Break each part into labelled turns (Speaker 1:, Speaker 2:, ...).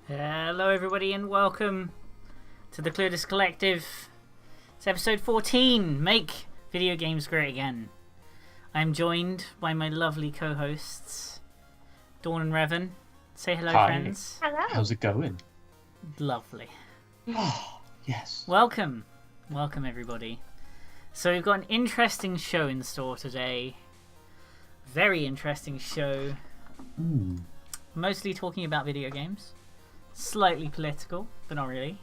Speaker 1: Hello everybody and welcome to the Clueless Collective. It's episode 14, Make Video Games Great Again. I'm joined by my lovely co-hosts, Dawn and Revan. Say hello,
Speaker 2: Hi.
Speaker 1: friends.
Speaker 3: Hello.
Speaker 2: How's it going?
Speaker 1: Lovely.
Speaker 2: Oh, yes.
Speaker 1: Welcome everybody. So we've got an interesting show in store today. Very interesting show. Mostly talking about video games. Slightly political, but not really.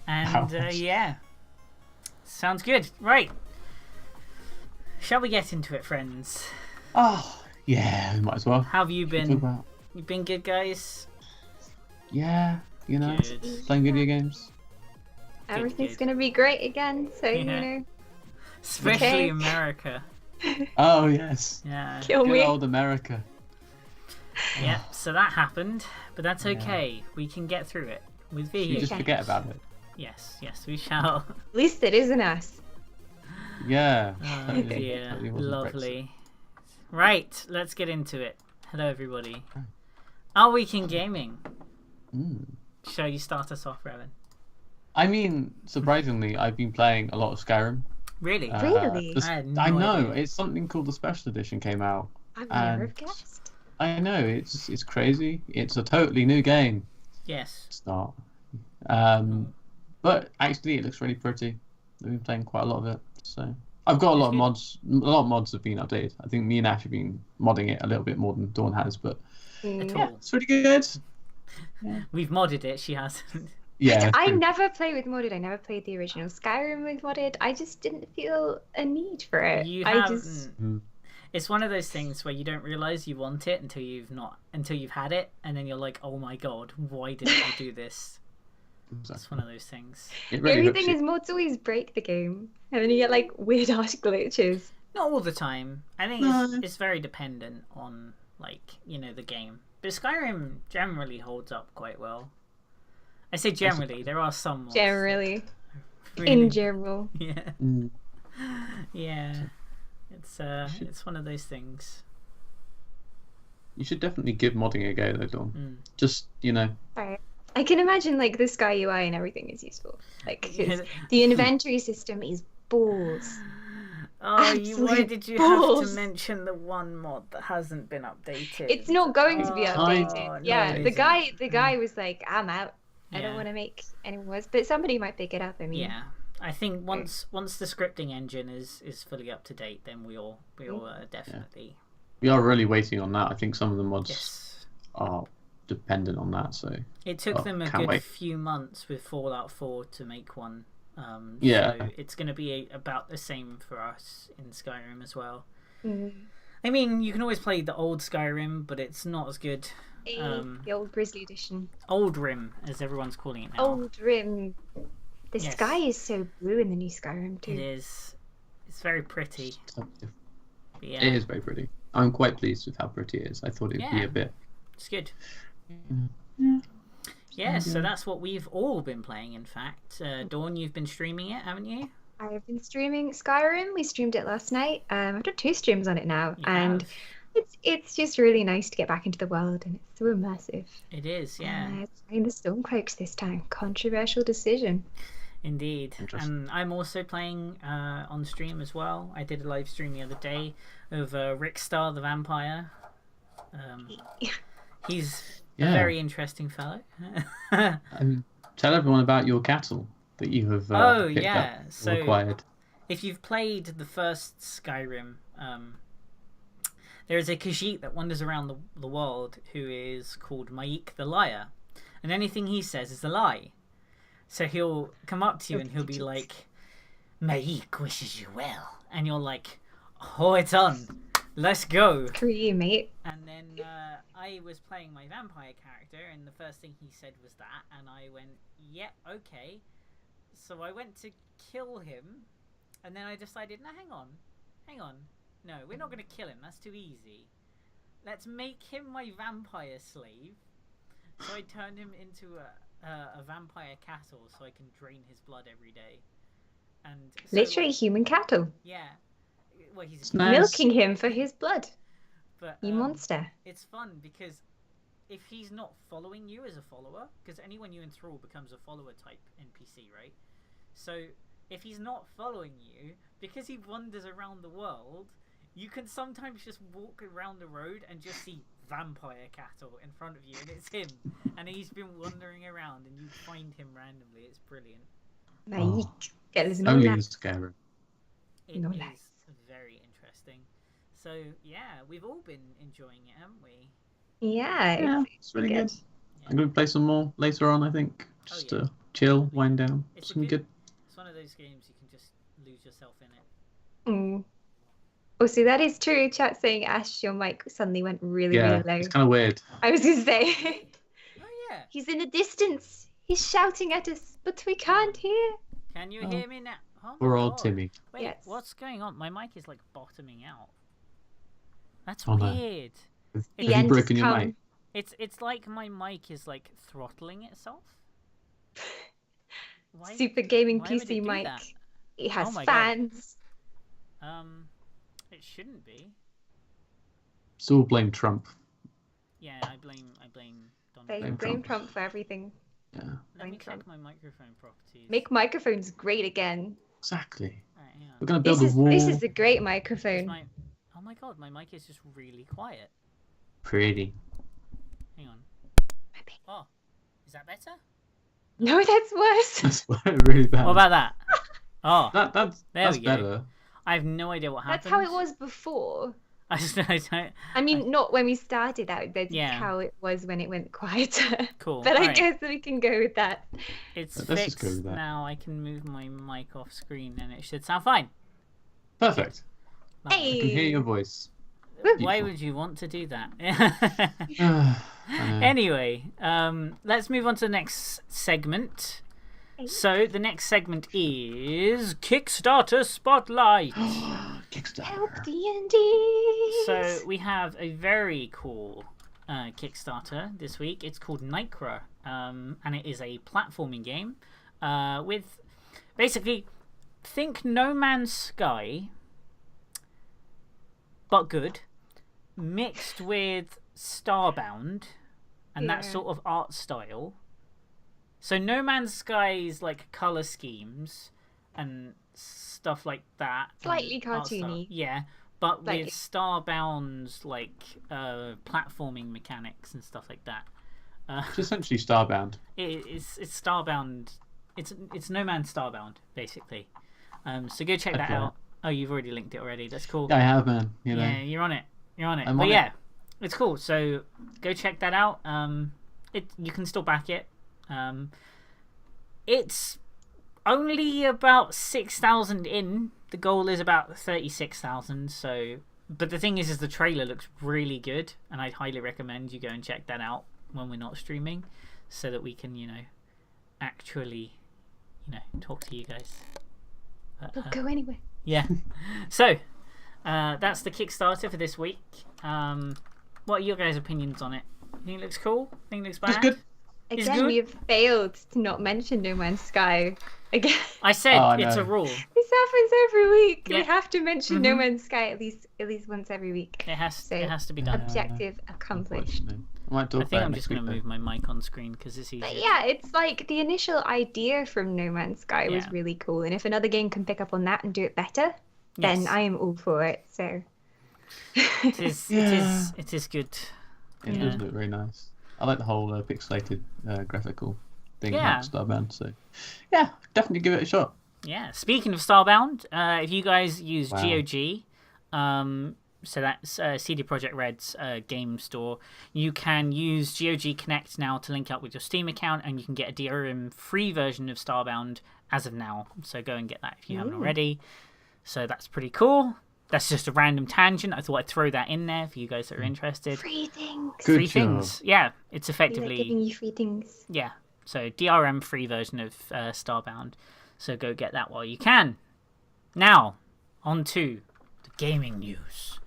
Speaker 1: And yeah, sounds good. Right, shall we get into it, friends?
Speaker 2: Oh, yeah, we might as well.
Speaker 1: How have you
Speaker 2: Should we
Speaker 1: been?
Speaker 2: talk about-
Speaker 1: You've been good, guys?
Speaker 2: Yeah, you know,
Speaker 1: Good.
Speaker 2: playing video games.
Speaker 3: Everything's
Speaker 1: good.
Speaker 3: gonna be great again, so
Speaker 1: Yeah.
Speaker 3: you know.
Speaker 1: Especially
Speaker 3: Okay.
Speaker 1: America.
Speaker 2: Oh, yes.
Speaker 1: Yeah.
Speaker 3: Kill
Speaker 2: Good
Speaker 3: me.
Speaker 2: old America.
Speaker 1: Yeah, so that happened, but that's okay. We can get through it with
Speaker 2: You
Speaker 1: video
Speaker 2: just
Speaker 1: games.
Speaker 2: forget about it.
Speaker 1: Yes, we shall.
Speaker 3: At least it isn't us.
Speaker 2: Yeah.
Speaker 1: Oh
Speaker 2: totally,
Speaker 1: dear,
Speaker 2: totally wasn't
Speaker 1: lovely. Right, let's get into it. Hello everybody.
Speaker 2: Hi.
Speaker 1: Our week in gaming.
Speaker 2: Brexit.
Speaker 1: Shall you start us off, Revan?
Speaker 2: I mean, surprisingly, I've been playing a lot of Skyrim.
Speaker 1: Really?
Speaker 3: Really?
Speaker 2: the-
Speaker 1: I had no
Speaker 2: I know.
Speaker 1: idea.
Speaker 2: It's something called the Special Edition came out.
Speaker 3: I've
Speaker 2: And-
Speaker 3: never have guessed.
Speaker 2: I know, it's crazy. It's a totally new game.
Speaker 1: Yes.
Speaker 2: It's not. But actually, it looks really pretty. I've been playing quite a lot of it, so I've got a lot of mods. A lot of mods have been updated. I think me and Ash have been modding it a little bit more than Dawn has, but
Speaker 1: At
Speaker 3: Yeah.
Speaker 1: all.
Speaker 2: it's pretty good.
Speaker 1: We've modded it, she hasn't.
Speaker 2: Yeah,
Speaker 3: I never play with modded. I never played the original Skyrim with modded. I just didn't feel a need for it.
Speaker 1: You
Speaker 3: I
Speaker 1: haven't.
Speaker 3: just
Speaker 1: It's one of those things where you don't realise you want it until you've had it, and then you're like, oh my god, why didn't I do this? It's one of those things.
Speaker 2: It
Speaker 3: the
Speaker 2: really
Speaker 3: only
Speaker 2: hooks
Speaker 3: thing
Speaker 2: you.
Speaker 3: is mods always break the game, and then you get like weird ass glitches.
Speaker 1: Not all the time. I think
Speaker 2: No.
Speaker 1: it's very dependent on, like, you know, the game. But Skyrim generally holds up quite well. I say generally, there are some mods that
Speaker 3: Generally,
Speaker 1: really-
Speaker 3: in general.
Speaker 1: Yeah.
Speaker 2: Mm.
Speaker 1: Yeah. It's one of those things.
Speaker 2: You should definitely give modding a go, though, Dawn.
Speaker 1: Mm.
Speaker 2: Just
Speaker 3: Right. I can imagine like the Sky UI and everything is useful. Like 'cause
Speaker 1: Yeah.
Speaker 3: the inventory system is balls.
Speaker 1: Oh, why
Speaker 3: Absolute
Speaker 1: did you have to
Speaker 3: balls.
Speaker 1: mention the one mod that hasn't been updated?
Speaker 3: It's not going to be
Speaker 1: Oh,
Speaker 3: updated.
Speaker 1: no,
Speaker 3: Yeah,
Speaker 1: it
Speaker 3: the
Speaker 1: isn't.
Speaker 3: guy was like, "I'm out. I
Speaker 1: Yeah.
Speaker 3: don't want to make any more." But somebody might pick it up. I mean,
Speaker 1: Yeah, I think once the scripting engine is fully up to date, then we'll definitely
Speaker 2: we are really waiting on that. I think some of the mods
Speaker 1: yes.
Speaker 2: are dependent on that. So
Speaker 1: It took them a
Speaker 2: can't
Speaker 1: good
Speaker 2: wait.
Speaker 1: few months with Fallout 4 to make one.
Speaker 2: Yeah.
Speaker 1: So it's going to be about the same for us in Skyrim as well.
Speaker 3: Mm.
Speaker 1: I mean, you can always play the old Skyrim, but it's not as good.
Speaker 3: The old Grizzly edition.
Speaker 1: Old Rim, as everyone's calling it now.
Speaker 3: Old Rim. The
Speaker 1: Yes.
Speaker 3: sky is so blue in the new Skyrim
Speaker 1: It
Speaker 3: too.
Speaker 1: is. It's very pretty. But yeah,
Speaker 2: it is very pretty. I'm quite pleased with how pretty it is. I thought it'd be
Speaker 1: Yeah.
Speaker 2: a bit.
Speaker 1: it's good.
Speaker 2: Yeah.
Speaker 1: Yeah, so that's what we've all been playing, in fact. Dawn, you've been streaming it, haven't you?
Speaker 3: I have been streaming Skyrim. We streamed it last night. I've done 2 streams on it now,
Speaker 1: You
Speaker 3: and
Speaker 1: have.
Speaker 3: it's just really nice to get back into the world, and it's so immersive.
Speaker 1: It is, yeah,
Speaker 3: Playing the Stormcloaks this time. Controversial decision.
Speaker 1: indeed.
Speaker 2: Interesting.
Speaker 1: And I'm also playing on stream as well. I did a live stream the other day of Rickstar the Vampire. He's a
Speaker 2: Yeah.
Speaker 1: very interesting fellow.
Speaker 2: Tell everyone about your cattle that you have
Speaker 1: Oh,
Speaker 2: picked
Speaker 1: yeah,
Speaker 2: up
Speaker 1: so-
Speaker 2: or acquired.
Speaker 1: If you've played the first Skyrim, there is a Khajiit that wanders around the world who is called Maik the Liar. And anything he says is a lie. So he'll come up to you and he'll be like, Maik wishes you well. And you're like, oh, it's on. Let's go.
Speaker 3: Cream, mate.
Speaker 1: And then I was playing my vampire character, and the first thing he said was that, and I went, yeah, okay. So I went to kill him, And then I decided, no, hang on. No, we're not going to kill him. That's too easy. Let's make him my vampire slave. So I turned him into a vampire cattle so I can drain his blood every day. And so,
Speaker 3: Literally human cattle.
Speaker 1: Yeah. Well, he's
Speaker 2: Nice.
Speaker 3: Milking him for his blood.
Speaker 1: But,
Speaker 3: You monster.
Speaker 1: It's fun because if he's not following you as a follower, because anyone you enthrall becomes a follower type NPC, right? So if he's not following you, because he wanders around the world, you can sometimes just walk around the road and just see vampire cattle in front of you, and it's him. And he's been wandering around, and you find him randomly. It's brilliant.
Speaker 2: Only in Skyrim.
Speaker 1: It
Speaker 3: No
Speaker 1: is
Speaker 3: lies.
Speaker 1: very interesting. So yeah, we've all been enjoying it, haven't we?
Speaker 3: Yeah.
Speaker 2: It's really good.
Speaker 1: Yeah.
Speaker 2: I'm going to play some more later on, I think. Just to chill, wind down.
Speaker 1: It's
Speaker 2: Some good.
Speaker 1: It's one of those games you can just lose yourself in it.
Speaker 3: Mm. Oh, so that is true. Chat saying, Ash, your mic suddenly went really,
Speaker 2: Yeah,
Speaker 3: really low.
Speaker 2: it's kind of weird.
Speaker 3: I was going to say,
Speaker 1: Oh yeah.
Speaker 3: he's in the distance. He's shouting at us, but we can't hear.
Speaker 1: Can you hear me now? Oh my
Speaker 2: Poor old
Speaker 1: God.
Speaker 2: Timmy.
Speaker 1: Wait,
Speaker 3: Yes.
Speaker 1: what's going on? My mic is like bottoming out. That's
Speaker 2: Oh, no.
Speaker 1: weird.
Speaker 2: Have
Speaker 3: The
Speaker 2: you
Speaker 3: end has
Speaker 2: broken your
Speaker 3: come.
Speaker 2: mic?
Speaker 1: It's like my mic is like throttling itself. Why?
Speaker 3: Super gaming
Speaker 1: why would it
Speaker 3: PC
Speaker 1: do
Speaker 3: mic.
Speaker 1: that?
Speaker 3: It has
Speaker 1: Oh my God.
Speaker 3: fans.
Speaker 1: It shouldn't be.
Speaker 2: Still blame Trump.
Speaker 1: Yeah, I blame Donald
Speaker 3: Blame
Speaker 2: Trump.
Speaker 3: Trump for everything.
Speaker 2: Yeah,
Speaker 1: Let me
Speaker 3: blame Trump.
Speaker 1: check my microphone properties.
Speaker 3: Make microphones great again.
Speaker 2: exactly.
Speaker 1: Alright, hang on.
Speaker 2: We're going to build a wall.
Speaker 3: This is a great
Speaker 1: Is
Speaker 3: microphone.
Speaker 1: Oh my God, my mic is just really quiet.
Speaker 2: Pretty.
Speaker 1: Hang on. Oh, is that better?
Speaker 3: No, that's worse.
Speaker 2: That's really bad.
Speaker 1: What about that? Oh,
Speaker 2: That's
Speaker 1: There we go.
Speaker 2: better.
Speaker 1: I have no idea what happened.
Speaker 3: That's how it was before.
Speaker 1: I don't.
Speaker 3: I mean, not when we started out. That's
Speaker 1: Yeah.
Speaker 3: how it was when it went quieter.
Speaker 1: Cool.
Speaker 3: But I
Speaker 1: Alright.
Speaker 3: guess we can go with that.
Speaker 1: It's
Speaker 2: Let's just
Speaker 1: fixed
Speaker 2: go with that.
Speaker 1: now. I can move my mic off screen and it should sound fine.
Speaker 2: Perfect.
Speaker 1: Lovely.
Speaker 3: Hey.
Speaker 2: I can hear your voice.
Speaker 3: Woo.
Speaker 1: Why
Speaker 2: Beautiful.
Speaker 1: would you want to do that?
Speaker 2: I know.
Speaker 1: Anyway, let's move on to the next segment. So the next segment is Kickstarter Spotlight.
Speaker 3: Help
Speaker 2: Kickstarter.
Speaker 3: D&D.
Speaker 1: So we have a very cool Kickstarter this week. It's called Nycra, and it is a platforming game with basically think No Man's Sky, but good, mixed with Starbound and that
Speaker 3: Yeah.
Speaker 1: sort of art style. So No Man's Sky's like color schemes and stuff like that. and
Speaker 3: Slightly
Speaker 1: art style-
Speaker 3: cartoony.
Speaker 1: Yeah, but
Speaker 3: Slightly.
Speaker 1: with Starbound's like platforming mechanics and stuff like that.
Speaker 2: It's essentially Starbound.
Speaker 1: It's Starbound. It's No Man's Starbound basically. So go check that
Speaker 2: Okay.
Speaker 1: out. Oh, you've already linked it already. That's cool.
Speaker 2: Yeah, I have, man. You know.
Speaker 1: Yeah, you're on it. You're on it.
Speaker 2: I'm
Speaker 1: but
Speaker 2: on
Speaker 1: yeah, it's cool. So go check that out. You can still back it. It's only about 6,000 in. The goal is about 36,000. So, but the thing is the trailer looks really good, and I'd highly recommend you go and check that out when we're not streaming, so that we can, actually, talk to you guys. But,
Speaker 3: Don't go anywhere.
Speaker 1: yeah. So, that's the Kickstarter for this week. What are your guys' opinions on it? Think it looks cool? Think it looks bad?
Speaker 2: It's good.
Speaker 1: It's
Speaker 3: Again,
Speaker 1: good.
Speaker 3: we have failed to not mention No Man's Sky. Again,
Speaker 1: I said
Speaker 2: Oh, I
Speaker 1: it's a
Speaker 2: know.
Speaker 1: rule.
Speaker 3: this happens every week.
Speaker 1: Yeah.
Speaker 3: We have to mention No
Speaker 1: Mhm.
Speaker 3: Man's Sky at least once every week.
Speaker 1: It has to be done.
Speaker 3: Objective accomplished.
Speaker 2: Unfortunately. I might talk
Speaker 1: I think
Speaker 2: about
Speaker 1: I'm
Speaker 2: it
Speaker 1: just
Speaker 2: next
Speaker 1: going to
Speaker 2: week,
Speaker 1: move my mic on screen because it's easier.
Speaker 3: But yeah, it's like the initial idea from No Man's Sky was
Speaker 1: Yeah.
Speaker 3: really cool, and if another game can pick up on that and do it better, then
Speaker 1: Yes.
Speaker 3: I am all for it. So
Speaker 1: It is.
Speaker 2: Yeah.
Speaker 1: It is good.
Speaker 2: though. It
Speaker 1: Yeah.
Speaker 2: does look very nice. I like the whole pixelated graphical thing
Speaker 1: Yeah.
Speaker 2: like Starbound. So yeah, definitely give it a shot.
Speaker 1: Yeah. Speaking of Starbound, if you guys use
Speaker 2: Wow.
Speaker 1: GOG, so that's CD Projekt Red's game store, you can use GOG Connect now to link up with your Steam account, and you can get a DRM free version of Starbound as of now. So go and get that if you haven't already. So that's pretty cool. That's just a random tangent. I thought I'd throw that in there for you guys that are interested.
Speaker 3: free things.
Speaker 2: Good
Speaker 1: Free
Speaker 2: job.
Speaker 1: things. Yeah, it's
Speaker 3: We like
Speaker 1: effectively.
Speaker 3: giving you free things.
Speaker 1: Yeah, so DRM free version of Starbound. So go get that while you can. Now, on to the gaming news.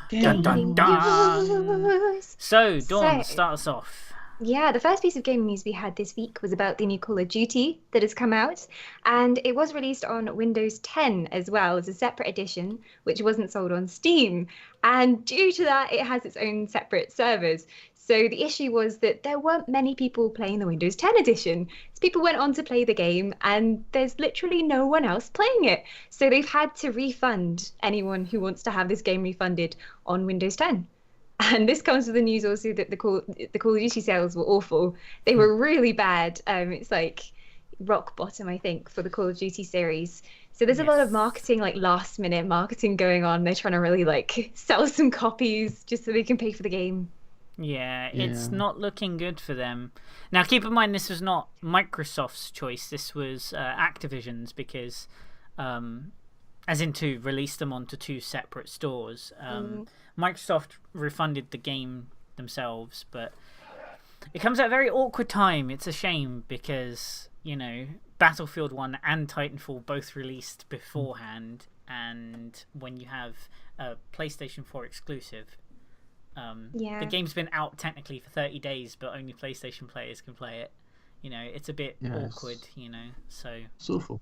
Speaker 1: Dun,
Speaker 3: Gaming
Speaker 1: dun, dun.
Speaker 3: news.
Speaker 1: So, Dawn,
Speaker 3: So-
Speaker 1: start us off.
Speaker 3: Yeah, the first piece of gaming news we had this week was about the new Call of Duty that has come out, and it was released on Windows 10 as well as a separate edition, which wasn't sold on Steam. And due to that, it has its own separate servers. So the issue was that there weren't many people playing the Windows 10 edition. So people went on to play the game, and there's literally no one else playing it. So they've had to refund anyone who wants to have this game refunded on Windows 10. And this comes with the news also that the Call of Duty sales were awful. They were really bad. It's like rock bottom, I think, for the Call of Duty series. So there's a lot of
Speaker 1: Yes.
Speaker 3: marketing, like last minute marketing going on. They're trying to really like sell some copies just so they can pay for the game.
Speaker 1: Yeah, it's
Speaker 2: Yeah.
Speaker 1: not looking good for them. Now, keep in mind, this was not Microsoft's choice. This was Activision's because, as in to release them onto two separate stores. Microsoft refunded the game themselves, but it comes at a very awkward time. It's a shame because, you know, Battlefield 1 and Titanfall both released beforehand, and when you have a PlayStation 4 exclusive,
Speaker 3: Yeah.
Speaker 1: the game's been out technically for 30 days, but only PlayStation players can play it. You know, it's a bit
Speaker 2: Yes.
Speaker 1: awkward, you know, so...
Speaker 2: It's awful.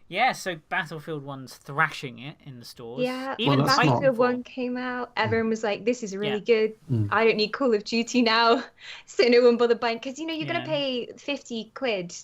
Speaker 1: Yeah, so Battlefield 1's thrashing it in the stores.
Speaker 3: Yeah,
Speaker 1: Even
Speaker 2: Well, that's not-
Speaker 3: Battlefield
Speaker 1: Titanfall.
Speaker 3: 1 came out. Everyone was like, this is really
Speaker 1: Yeah.
Speaker 3: good.
Speaker 2: Mm.
Speaker 3: I don't need Call of Duty now. So no one bothered buying. Because, you know, you're going
Speaker 1: Yeah.
Speaker 3: to pay 50 quid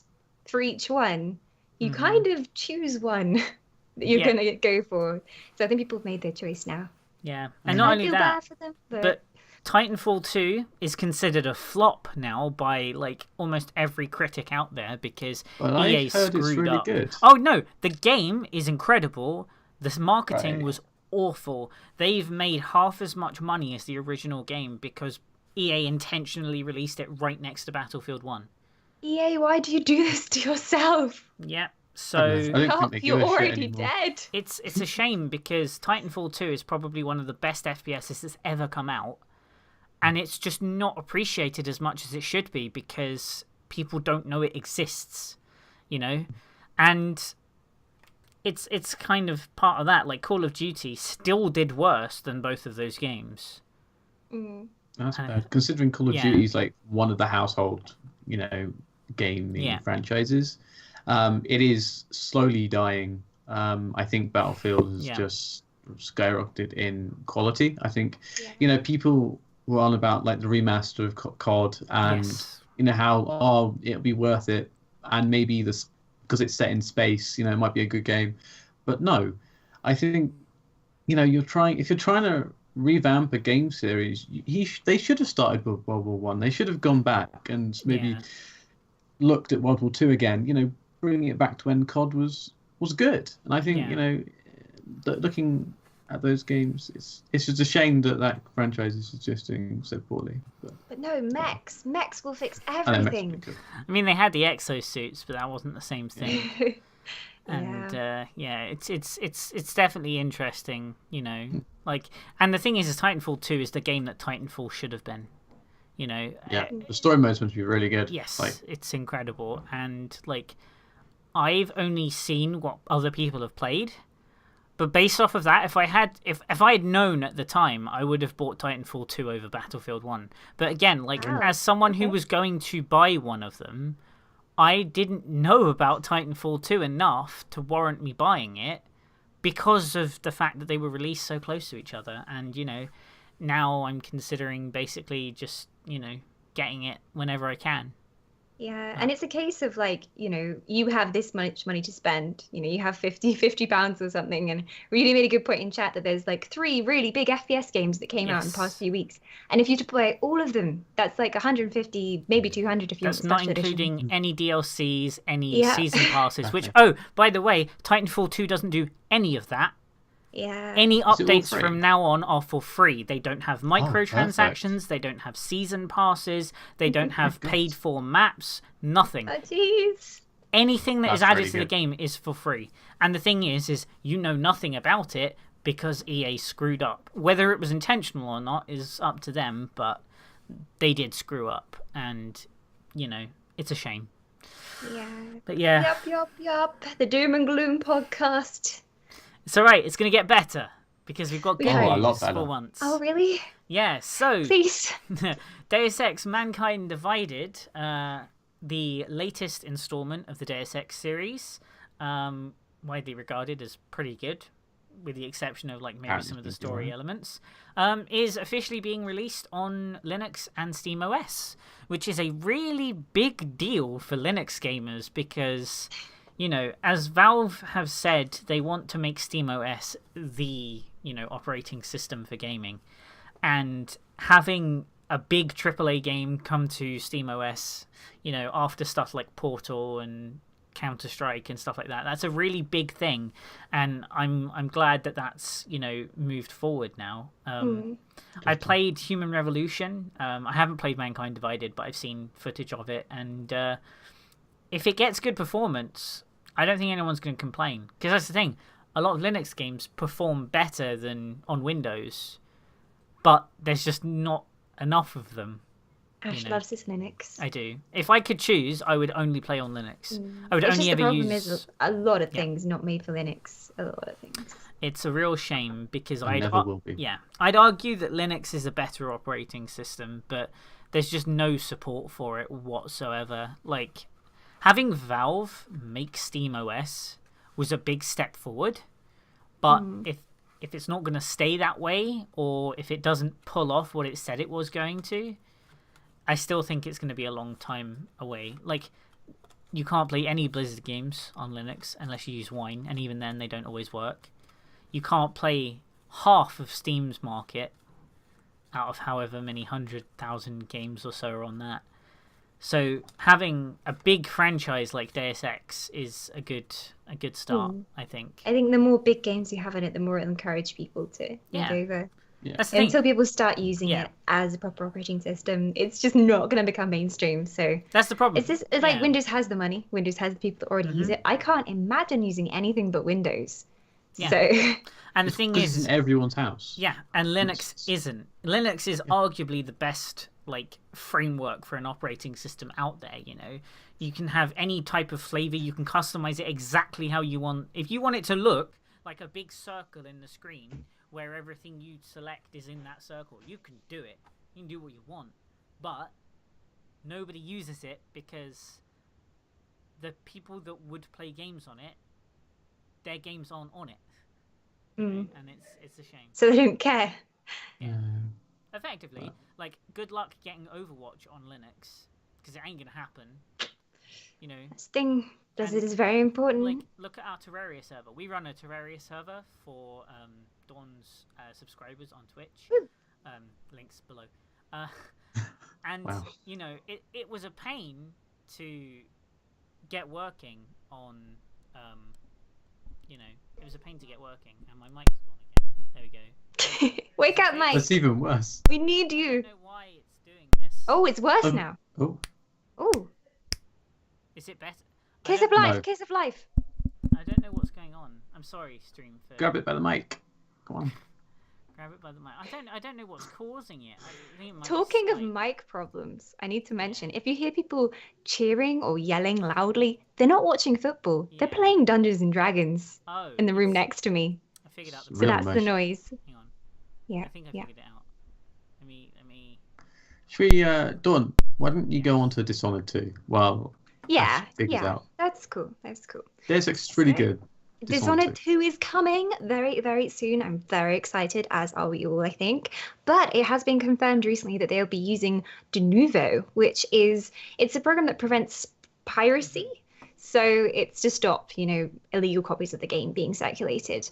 Speaker 3: for each one. You
Speaker 1: Mhm.
Speaker 3: kind of choose one that you're
Speaker 1: Yeah.
Speaker 3: going to go for. So I think people have made their choice now.
Speaker 1: Yeah,
Speaker 3: I
Speaker 1: and not only
Speaker 3: feel
Speaker 1: that,
Speaker 3: bad for them,
Speaker 1: but Titanfall 2 is considered a flop now by like almost every critic out there because
Speaker 2: But
Speaker 1: EA
Speaker 2: I've heard it's
Speaker 1: screwed
Speaker 2: really
Speaker 1: up.
Speaker 2: good.
Speaker 1: Oh no, the game is incredible. The marketing
Speaker 2: Right.
Speaker 1: was awful. They've made half as much money as the original game because EA intentionally released it right next to Battlefield 1.
Speaker 3: EA, why do you do this to yourself?
Speaker 1: Yeah.
Speaker 2: I
Speaker 1: So
Speaker 2: don't think
Speaker 3: Stop,
Speaker 2: they give
Speaker 3: you're
Speaker 2: a shit
Speaker 3: already
Speaker 2: anymore.
Speaker 3: dead.
Speaker 1: it's a shame because Titanfall 2 is probably one of the best FPSs that's ever come out. And it's just not appreciated as much as it should be because people don't know it exists, you know? And it's kind of part of that. Like, Call of Duty still did worse than both of those games.
Speaker 3: Mm.
Speaker 2: That's bad. Considering Call of
Speaker 1: yeah.
Speaker 2: Duty is like one of the household, gaming
Speaker 1: Yeah.
Speaker 2: franchises, it is slowly dying. I think Battlefield has
Speaker 1: Yeah.
Speaker 2: just skyrocketed in quality. I think,
Speaker 3: Yeah.
Speaker 2: people were on about like the remaster of COD and
Speaker 1: Yes.
Speaker 2: how it'll be worth it, and maybe this because it's set in space, it might be a good game, but no, I think if you're trying to revamp a game series, they should have started with World War One. They should have gone back and maybe
Speaker 1: Yeah.
Speaker 2: looked at World War Two again. Bringing it back to when COD was good. And I think
Speaker 1: Yeah.
Speaker 2: looking at those games, it's just a shame that franchise is just doing so poorly.
Speaker 3: But no, mechs will fix
Speaker 2: I know Max would be
Speaker 3: everything.
Speaker 2: good.
Speaker 1: I mean, they had the exosuits, but that wasn't the same thing.
Speaker 3: Yeah.
Speaker 1: And it's definitely interesting, like, and the thing is Titanfall 2 is the game that Titanfall should have been,
Speaker 2: Yeah, the story mode's meant to be really good.
Speaker 1: yes,
Speaker 2: Like,
Speaker 1: it's incredible. And like, I've only seen what other people have played, but based off of that, if I had known at the time, I would have bought Titanfall 2 over Battlefield 1. But again, like,
Speaker 3: Wow.
Speaker 1: as someone who
Speaker 3: Okay.
Speaker 1: was going to buy one of them, I didn't know about Titanfall 2 enough to warrant me buying it because of the fact that they were released so close to each other. And, now I'm considering basically just, getting it whenever I can.
Speaker 3: Yeah, and it's a case of like, you have this much money to spend, you have 50 pounds or something, and really made a good point in chat that there's like 3 really big FPS games that came out in the past few weeks. And if you play all of them, that's like 150, maybe 200 if you
Speaker 1: That's
Speaker 3: want
Speaker 1: not
Speaker 3: special edition.
Speaker 1: including any DLCs, any
Speaker 3: Yeah.
Speaker 1: season passes, which,
Speaker 2: Okay.
Speaker 1: by the way, Titanfall 2 doesn't do any of that.
Speaker 3: Yeah.
Speaker 1: Any
Speaker 2: all
Speaker 1: updates
Speaker 2: free?
Speaker 1: from now on are for free. They don't have microtransactions,
Speaker 2: perfect.
Speaker 1: they don't have season passes, they don't have paid for maps, nothing.
Speaker 3: Oh, jeez.
Speaker 1: Anything that is
Speaker 2: That's
Speaker 1: added
Speaker 2: really
Speaker 1: to the
Speaker 2: good.
Speaker 1: game is for free. And the thing is you know nothing about it because EA screwed up. Whether it was intentional or not is up to them, but they did screw up. And, it's a shame.
Speaker 3: Yeah.
Speaker 1: But yeah.
Speaker 3: Yup. The Doom and Gloom podcast.
Speaker 1: It's all right. It's going to get better because we've got
Speaker 3: We
Speaker 1: good
Speaker 3: hope.
Speaker 2: Oh, a lot
Speaker 1: news
Speaker 2: better.
Speaker 1: for once.
Speaker 3: Oh, really?
Speaker 1: Yeah, so
Speaker 3: Please.
Speaker 1: Deus Ex Mankind Divided, the latest installment of the Deus Ex series, widely regarded as pretty good, with the exception of like maybe
Speaker 2: Apparently
Speaker 1: some of the
Speaker 2: it's been
Speaker 1: story
Speaker 2: alright.
Speaker 1: elements, is officially being released on Linux and SteamOS, which is a really big deal for Linux gamers because, you know, as Valve have said, they want to make SteamOS the, you know, operating system for gaming. And having a big AAA game come to SteamOS, you know, after stuff like Portal and Counter-Strike and stuff like that, that's a really big thing, and I'm glad that that's, you know, moved forward now. I played Human Revolution. I haven't played Mankind Divided, but I've seen footage of it, and if it gets good performance, I don't think anyone's going to complain, because that's the thing. A lot of Linux games perform better than on Windows, but there's just not enough of them.
Speaker 3: Ash
Speaker 1: know.
Speaker 3: loves his Linux.
Speaker 1: I do. If I could choose, I would only play on Linux. I would
Speaker 3: It's
Speaker 1: only
Speaker 3: just the
Speaker 1: ever
Speaker 3: problem
Speaker 1: use.
Speaker 3: is a lot of things not made for Linux. A lot of things.
Speaker 1: It's a real shame because
Speaker 2: And never will be.
Speaker 1: Yeah, I'd argue that Linux is a better operating system, but there's just no support for it whatsoever. Like, having Valve make SteamOS was a big step forward, but if it's not going to stay that way, or if it doesn't pull off what it said it was going to, I still think it's going to be a long time away. Like, you can't play any Blizzard games on Linux unless you use Wine, and even then they don't always work. You can't play half of Steam's market out of however many 100,000 games or so are on that. So having a big franchise like Deus Ex is a good start, I think.
Speaker 3: I think the more big games you have in it, the more it'll encourage people to
Speaker 1: Yeah.
Speaker 3: move over.
Speaker 1: That's the thing.
Speaker 3: Until people start using it as a proper operating system, it's just not going to become mainstream. So
Speaker 1: That's the problem.
Speaker 3: it's like Windows has the money. Windows has the people that already use it. I can't imagine using anything but Windows.
Speaker 1: Yeah.
Speaker 3: So
Speaker 1: And the thing
Speaker 2: Because
Speaker 1: is,
Speaker 2: it's in everyone's house.
Speaker 1: yeah, and Linux isn't. Linux is arguably the best like framework for an operating system out there. You know, you can have any type of flavor. You can customize it exactly how you want. If you want it to look like a big circle in the screen where everything you select is in that circle, you can do it. You can do what you want, but nobody uses it because the people that would play games on it, their games aren't on it. And it's a shame.
Speaker 3: so they don't care.
Speaker 1: Effectively, like, good luck getting Overwatch on Linux because it ain't gonna happen. You know,
Speaker 3: This thing does
Speaker 1: And,
Speaker 3: it is very important.
Speaker 1: like, look at our Terraria server. We run a Terraria server for Dawn's subscribers on Twitch. Links below. And
Speaker 2: Wow.
Speaker 1: you know, it was a pain to get working on. You know, it was a pain to get working, and my mic's gone again. There we go.
Speaker 3: Wake up, Mike.
Speaker 2: That's even worse.
Speaker 3: We need
Speaker 1: I
Speaker 3: you.
Speaker 1: don't know why it's doing this.
Speaker 3: Oh, it's worse now.
Speaker 2: Oh,
Speaker 3: Oh,
Speaker 1: Is it better?
Speaker 3: case of life.
Speaker 2: No.
Speaker 3: Case of life.
Speaker 1: I don't know what's going on. I'm sorry, stream for
Speaker 2: grab it by the mic. Come on.
Speaker 1: grab it by the mic. I don't know what's causing it. I think it might be
Speaker 3: Talking of
Speaker 1: Skype.
Speaker 3: mic problems, I need to mention if you hear people cheering or yelling loudly, they're not watching football. They're
Speaker 1: Yeah.
Speaker 3: playing Dungeons and Dragons
Speaker 1: Oh,
Speaker 3: in the room
Speaker 1: it's-
Speaker 3: next to me.
Speaker 1: I figured out the
Speaker 2: Real
Speaker 3: So that's the
Speaker 2: emotion.
Speaker 3: noise.
Speaker 1: Hang on.
Speaker 3: Yeah.
Speaker 1: I think I
Speaker 3: Yeah.
Speaker 1: figured it out. Let me.
Speaker 2: Should we, Dawn, why don't you go on to Dishonored 2 while
Speaker 3: Yeah.
Speaker 2: Ash figures
Speaker 3: Yeah.
Speaker 2: out?
Speaker 3: That's cool. That's cool.
Speaker 2: Deus Ex is really
Speaker 3: So-
Speaker 2: good.
Speaker 3: Dishonored 2 is coming very, very soon. I'm very excited, as are we all, I think. But it has been confirmed recently that they'll be using Denuvo, which is it's a program that prevents piracy. So it's to stop, you know, illegal copies of the game being circulated.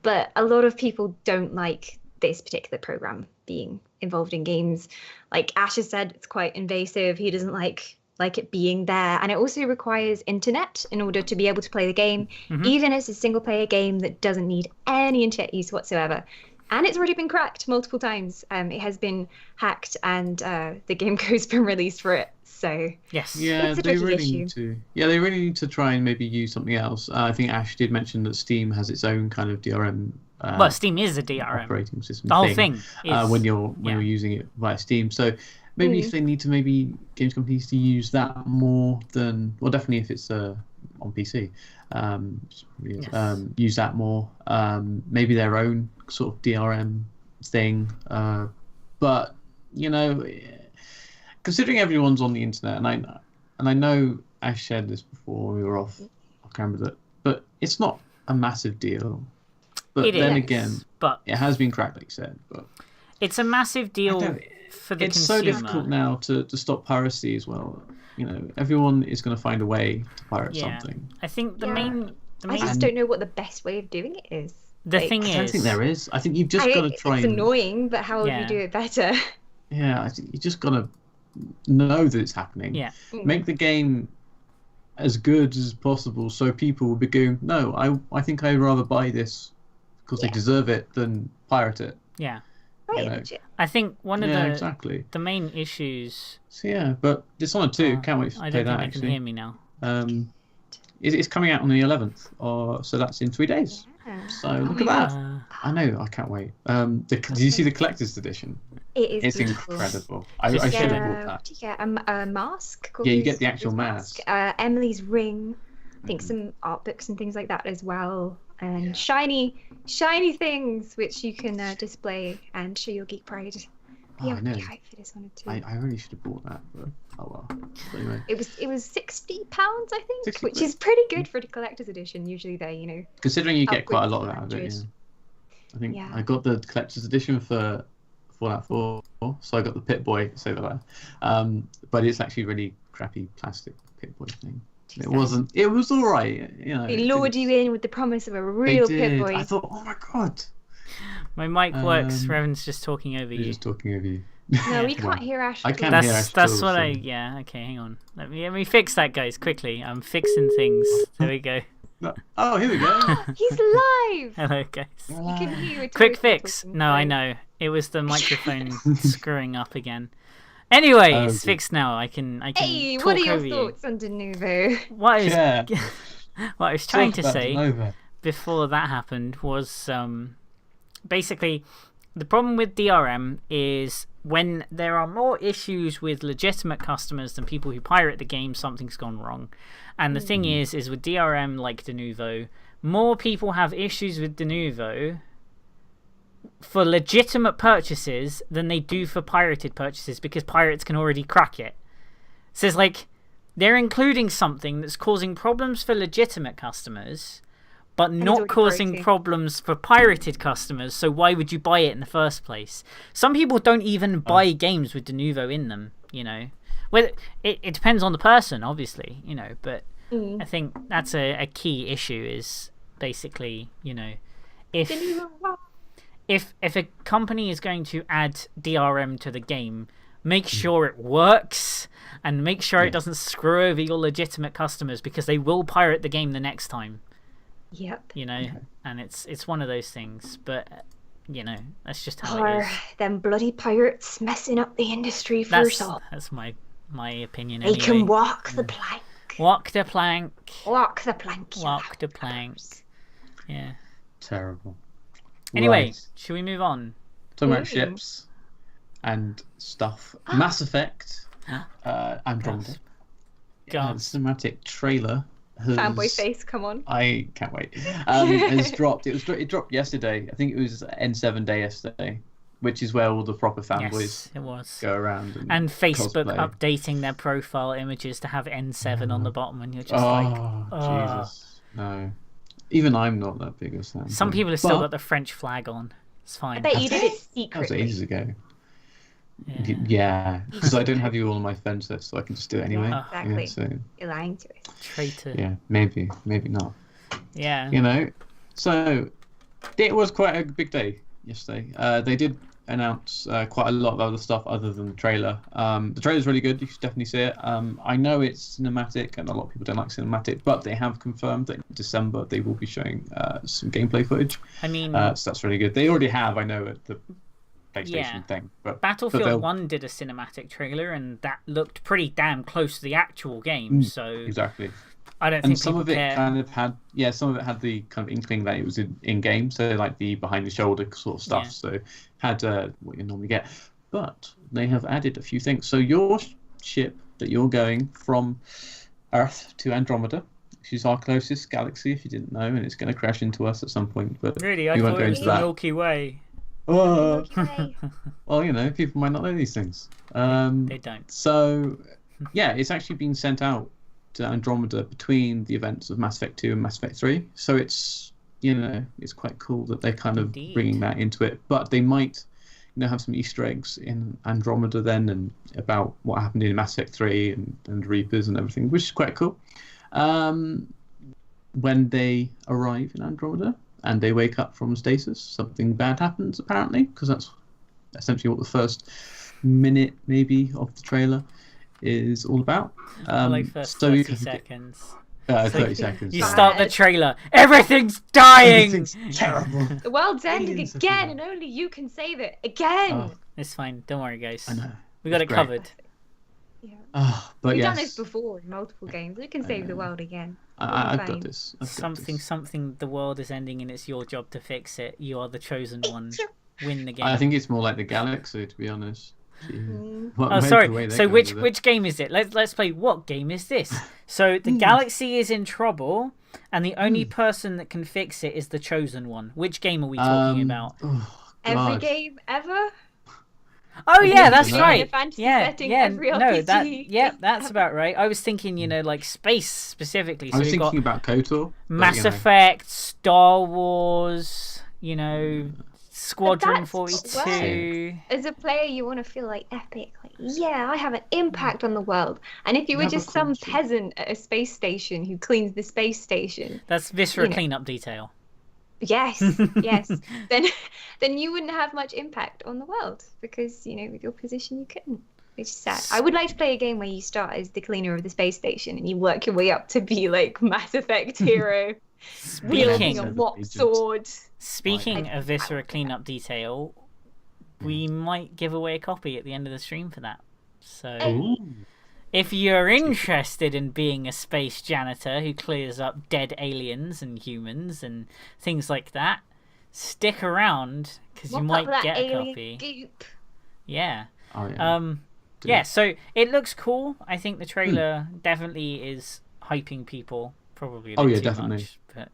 Speaker 3: But a lot of people don't like this particular program being involved in games. Like Ash has said, it's quite invasive. He doesn't like it being there, and it also requires internet in order to be able to play the game, even as a single player game that doesn't need any internet use whatsoever. And it's already been cracked multiple times. It has been hacked, and the game code's been released for it. So
Speaker 1: Yes.
Speaker 2: Yeah,
Speaker 3: It's a
Speaker 2: they
Speaker 3: tricky
Speaker 2: really
Speaker 3: issue.
Speaker 2: need to. Yeah, they really need to try and maybe use something else. I think Ash did mention that Steam has its own kind of DRM.
Speaker 1: Well, Steam is a DRM.
Speaker 2: Operating system.
Speaker 1: The whole thing is
Speaker 2: when you're using it via Steam. So maybe if they need to, maybe games companies to use that more than, well, definitely if it's on PC. Use that more. Maybe their own sort of DRM thing. But considering everyone's on the internet, and I know Ash shared this before we were off camera, but it's not a massive deal. But then again, it has been cracked, like you said. But
Speaker 1: it's a massive deal for the consumer. It's
Speaker 2: so difficult now to stop piracy as well. Everyone is going to find a way to pirate something.
Speaker 1: I think the main.
Speaker 3: I just don't know what the best way of doing it is.
Speaker 1: The thing is,
Speaker 2: I don't think there is. I think you've just got to try.
Speaker 3: It's annoying, but how would you do it better?
Speaker 2: Yeah, I think you just got to know that it's happening.
Speaker 1: Yeah.
Speaker 2: Make the game as good as possible, so people will be going, no, I think I'd rather buy this because they deserve it than pirate it.
Speaker 1: Yeah.
Speaker 3: Right.
Speaker 1: I think one of the main issues.
Speaker 2: So but Dishonored 2, can't wait to play that.
Speaker 1: I don't think
Speaker 2: actually.
Speaker 1: you can hear me now.
Speaker 2: It's coming out on the 11th, so that's in 3 days.
Speaker 3: Yeah.
Speaker 2: So look at that. I know, I can't wait. Did you see the collector's edition?
Speaker 3: It's
Speaker 2: incredible. I should have bought that.
Speaker 3: You get a mask.
Speaker 2: Yeah, you get the actual mask.
Speaker 3: Emily's ring. I think some art books and things like that as well. And shiny things which you can display and show your geek pride.
Speaker 2: I know.
Speaker 3: The outfit is one too.
Speaker 2: I really should have bought that, but oh well. But anyway.
Speaker 3: It was £60, I think, which is pretty good for the collector's edition. Usually they're
Speaker 2: considering you get quite a lot out of it. Yeah. I think I got the collector's edition for Fallout 4, so I got the Pip-Boy over there. But it's actually really crappy plastic Pip-Boy thing. It wasn't. It was all right.
Speaker 3: They lured you in with the promise of a real Pip-Boy.
Speaker 2: I thought, oh my god.
Speaker 1: My mic works. Revan's just talking over you.
Speaker 2: Just talking over you.
Speaker 3: No, we can't hear Ash.
Speaker 2: I can't hear Ash.
Speaker 1: That's what I. Yeah. Okay. Hang on. Let me fix that, guys. Quickly. I'm fixing things. There we go.
Speaker 2: Oh, here we go.
Speaker 3: He's live.
Speaker 1: Hello, guys.
Speaker 3: You can hear
Speaker 1: Quick fix. No, I know. It was the microphone screwing up again. Anyway, it's fixed now. I can
Speaker 3: Hey,
Speaker 1: talk
Speaker 3: what are your
Speaker 1: over
Speaker 3: thoughts on Denuvo?
Speaker 1: What I was trying to say
Speaker 2: Denuvo.
Speaker 1: before that happened was basically the problem with DRM is when there are more issues with legitimate customers than people who pirate the game, something's gone wrong. And the thing is with DRM like Denuvo, more people have issues with Denuvo for legitimate purchases than they do for pirated purchases, because pirates can already crack it. So it's like they're including something that's causing problems for legitimate customers but not causing problems for pirated customers, so why would you buy it in the first place? Some people don't even buy games with Denuvo in them, Well, it depends on the person, obviously, but I think that's a key issue is basically, if a company is going to add DRM to the game, make sure it works and make sure it doesn't screw over your legitimate customers, because they will pirate the game the next time.
Speaker 3: Yep.
Speaker 1: And it's one of those things, but that's just how it is.
Speaker 3: Them bloody pirates messing up the industry for us all.
Speaker 1: That's my opinion.
Speaker 3: They can walk the plank.
Speaker 1: Walk the plank.
Speaker 3: Walk the plank.
Speaker 1: Walk the plank. Yeah.
Speaker 2: Terrible.
Speaker 1: Anyway, should we move on?
Speaker 2: Talking about ships and stuff. Mass Effect. Andromeda.
Speaker 1: God.
Speaker 2: The cinematic trailer.
Speaker 3: Fanboy face, come on.
Speaker 2: I can't wait. It's dropped. It dropped yesterday. I think it was N7 day yesterday, which is where all the proper fanboys go around. And
Speaker 1: Facebook
Speaker 2: cosplay.
Speaker 1: Updating their profile images to have N7 on the bottom, and you're just
Speaker 2: Jesus. No. Even I'm not that big of a fan.
Speaker 1: Some people have still got the French flag on. It's fine.
Speaker 3: I bet you did it secretly.
Speaker 2: That was ages ago. Yeah, because I don't have you all on my friends list, so I can just do it anyway.
Speaker 3: Exactly.
Speaker 2: Yeah, so,
Speaker 3: you're lying to us.
Speaker 1: Traitor.
Speaker 2: Yeah, maybe not.
Speaker 1: Yeah.
Speaker 2: So it was quite a big day yesterday. They did announce quite a lot of other stuff other than the trailer. The trailer's really good. You should definitely see it. I know it's cinematic, and a lot of people don't like cinematic, but they have confirmed that in December they will be showing some gameplay footage.
Speaker 1: I mean,
Speaker 2: so that's really good. They already have, I know, at the PlayStation thing. But
Speaker 1: Battlefield 1 did a cinematic trailer, and that looked pretty damn close to the actual game. So
Speaker 2: exactly.
Speaker 1: I don't think
Speaker 2: some of it
Speaker 1: care.
Speaker 2: kind of had some of it had the kind of inkling that it was in game, so like the behind the shoulder sort of stuff. So had what you normally get, but they have added a few things. So your ship that you're going from Earth to Andromeda, She's our closest galaxy, if you didn't know, and it's going to crash into us at some point. But
Speaker 1: Really, I
Speaker 2: we won't
Speaker 1: thought
Speaker 2: go
Speaker 1: it was
Speaker 2: into
Speaker 1: the
Speaker 2: that.
Speaker 1: Milky Way.
Speaker 2: Oh,
Speaker 3: Milky Way.
Speaker 2: well, people might not know these things.
Speaker 1: They don't.
Speaker 2: So, yeah, it's actually been sent out to Andromeda between the events of Mass Effect 2 and Mass Effect 3. So it's, it's quite cool that they're kind of
Speaker 1: Indeed.
Speaker 2: bringing that into it. But they might, have some Easter eggs in Andromeda then, and about what happened in Mass Effect 3 and Reapers and everything, which is quite cool. When they arrive in Andromeda and they wake up from stasis, something bad happens, apparently, because that's essentially what the first minute, maybe, of the trailer is all about.
Speaker 1: Like first 30 seconds.
Speaker 2: 30 seconds.
Speaker 1: You
Speaker 2: sorry.
Speaker 1: start the trailer. Everything's dying!
Speaker 2: Everything's terrible.
Speaker 3: The world's ending
Speaker 2: Aliens
Speaker 3: again,
Speaker 2: everywhere.
Speaker 3: and only you can save it again.
Speaker 2: Oh,
Speaker 1: It's fine. Don't worry, guys.
Speaker 2: I know.
Speaker 1: We got
Speaker 2: It's
Speaker 1: it
Speaker 2: great.
Speaker 1: covered.
Speaker 3: Yeah.
Speaker 2: But
Speaker 3: We've
Speaker 2: yes,
Speaker 3: done this before in multiple games. We can save the world again.
Speaker 2: I've
Speaker 3: Fine.
Speaker 2: got this. I've got this.
Speaker 1: Something. The world is ending, and it's your job to fix it. You are the chosen one. Win the game.
Speaker 2: I think it's more like the galaxy, to be honest.
Speaker 1: Oh, sorry. So which game is it? Let's play. What game is this? So the galaxy is in trouble, and the only person that can fix it is the chosen one. Which game are we talking about?
Speaker 3: Every game ever?
Speaker 1: Oh yeah, that's
Speaker 2: In a
Speaker 1: right.
Speaker 3: fantasy
Speaker 1: Yeah,
Speaker 3: setting,
Speaker 1: yeah.
Speaker 3: every
Speaker 1: No,
Speaker 3: RPG.
Speaker 1: that's about right. I was thinking, like space specifically. So
Speaker 2: I was
Speaker 1: we've got
Speaker 2: thinking about KOTOR.
Speaker 1: Mass Effect, Star Wars. Squadron
Speaker 3: That's
Speaker 1: 42.
Speaker 3: As a player, you want to feel like epic. Like, yeah, I have an impact on the world. And if you were
Speaker 2: Have a
Speaker 3: just some
Speaker 2: culture.
Speaker 3: peasant at a space station who cleans the space station,
Speaker 1: That's Viscera
Speaker 3: You know.
Speaker 1: cleanup detail.
Speaker 3: yes, yes, then you wouldn't have much impact on the world because with your position you couldn't. Which is sad. I would like to play a game where you start as the cleaner of the space station and you work your way up to be like Mass Effect hero, wielding a
Speaker 1: Speaking,
Speaker 3: mop sword.
Speaker 1: speaking of Viscera cleanup detail, we might give away a copy at the end of the stream for that. So
Speaker 2: Ooh.
Speaker 1: if you're interested in being a space janitor who clears up dead aliens and humans and things like that, stick around because you
Speaker 3: Mop
Speaker 1: might
Speaker 3: up that
Speaker 1: get a
Speaker 3: alien
Speaker 1: copy.
Speaker 3: goop.
Speaker 1: Yeah.
Speaker 2: Oh, yeah.
Speaker 1: Yeah, so it looks cool. I think the trailer definitely is hyping people, probably a bit too
Speaker 2: definitely.
Speaker 1: much, but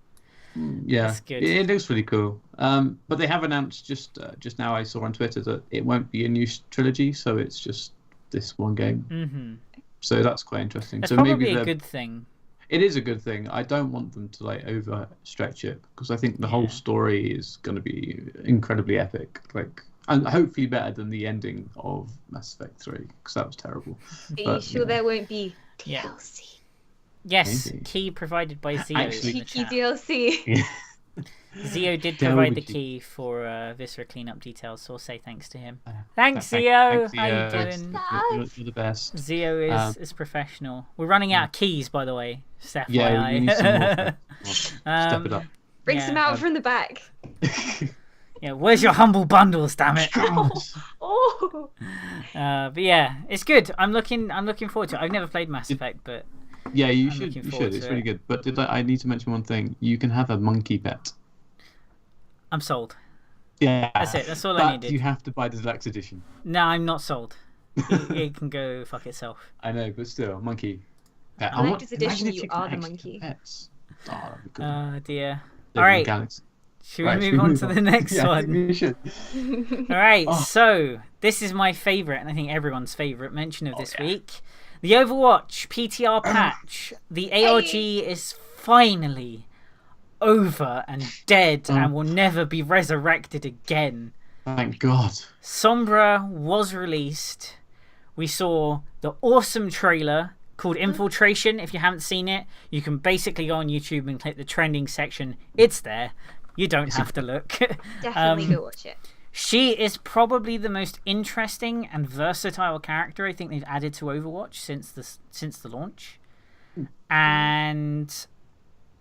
Speaker 2: Yeah,
Speaker 1: That's good.
Speaker 2: it looks really cool. But they have announced just now. I saw on Twitter that it won't be a new trilogy, so it's just this one game. So that's quite interesting.
Speaker 1: that's
Speaker 2: so
Speaker 1: probably
Speaker 2: maybe
Speaker 1: a good thing.
Speaker 2: it is a good thing. I don't want them to overstretch it because I think the whole story is going to be incredibly epic. And hopefully better than the ending of Mass Effect 3 because that was terrible.
Speaker 3: Are you sure there won't be
Speaker 1: Yeah.
Speaker 3: DLC?
Speaker 1: Yes,
Speaker 2: Maybe.
Speaker 1: key provided by Zio
Speaker 2: Actually-
Speaker 1: in the
Speaker 3: Cheeky
Speaker 1: chat.
Speaker 3: DLC.
Speaker 1: Zio did
Speaker 2: There
Speaker 1: provide
Speaker 2: would
Speaker 1: the
Speaker 2: be.
Speaker 1: key for Viscera cleanup details, so I'll say thanks to him. Thanks, Zio.
Speaker 2: Thanks,
Speaker 1: How you
Speaker 2: Zio.
Speaker 1: doing?
Speaker 2: You're the best.
Speaker 1: Zio is professional. We're running out of keys, by the way. Steph,
Speaker 2: Yeah, we need some more. Step it up.
Speaker 3: Bring
Speaker 1: Yeah.
Speaker 3: some out from the back.
Speaker 1: Yeah, where's your humble bundles? Damn it!
Speaker 3: Oh.
Speaker 1: But yeah, it's good. I'm looking forward to it. I've never played Mass Effect, but
Speaker 2: Yeah, you
Speaker 1: I'm
Speaker 2: should.
Speaker 1: looking
Speaker 2: You
Speaker 1: forward
Speaker 2: should. It's
Speaker 1: to
Speaker 2: really
Speaker 1: it.
Speaker 2: good. But I need to mention one thing. You can have a monkey pet.
Speaker 1: I'm sold.
Speaker 2: Yeah.
Speaker 1: That's it. That's all
Speaker 2: but
Speaker 1: I needed.
Speaker 2: you have to buy the deluxe edition.
Speaker 1: No, I'm not sold. It can go fuck itself.
Speaker 2: I know, but still, monkey pet.
Speaker 3: Collector's edition,
Speaker 2: imagine if
Speaker 3: you
Speaker 2: could
Speaker 3: are the
Speaker 2: actually
Speaker 3: monkey.
Speaker 2: have Pets. Oh, that'd be good.
Speaker 1: Oh dear.
Speaker 2: Live
Speaker 1: All
Speaker 2: in
Speaker 1: right.
Speaker 2: Galaxy.
Speaker 1: Should
Speaker 2: Right,
Speaker 1: we move on to the next
Speaker 2: Yeah,
Speaker 1: one?
Speaker 2: we should.
Speaker 1: All right,
Speaker 2: Oh.
Speaker 1: so this is my favourite, and I think everyone's favourite mention of this
Speaker 2: yeah.
Speaker 1: week. The Overwatch PTR patch. The ARG is finally over and dead and will never be resurrected again.
Speaker 2: Thank God.
Speaker 1: Sombra was released. We saw the awesome trailer called Infiltration. If you haven't seen it, you can basically go on YouTube and click the trending section. It's there. You don't have to look.
Speaker 3: Definitely go watch it.
Speaker 1: She is probably the most interesting and versatile character I think they've added to Overwatch since the launch. And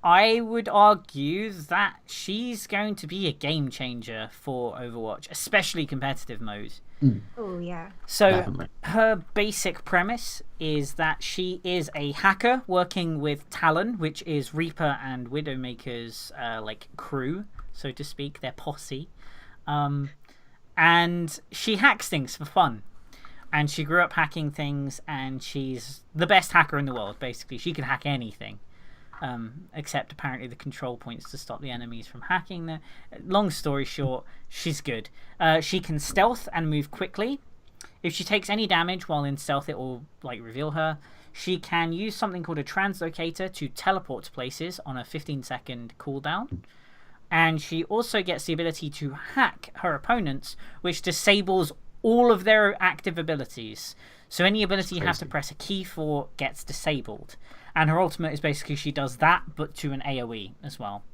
Speaker 1: I would argue that she's going to be a game changer for Overwatch, especially competitive mode.
Speaker 3: Oh yeah.
Speaker 1: So
Speaker 2: Definitely.
Speaker 1: her basic premise is that she is a hacker working with Talon, which is Reaper and Widowmaker's crew, so to speak, their posse. And she hacks things for fun. And she grew up hacking things, and she's the best hacker in the world, basically. She can hack anything. except apparently the control points to stop the enemies from hacking them. Long story short, she's good. She can stealth and move quickly. If she takes any damage while in stealth, it will like reveal her. She can use something called a translocator to teleport to places on a 15-second cooldown. And she also gets the ability to hack her opponents, which disables all of their active abilities. So any ability you have to press a key for gets disabled. And her ultimate is basically she does that, but to an AoE as well.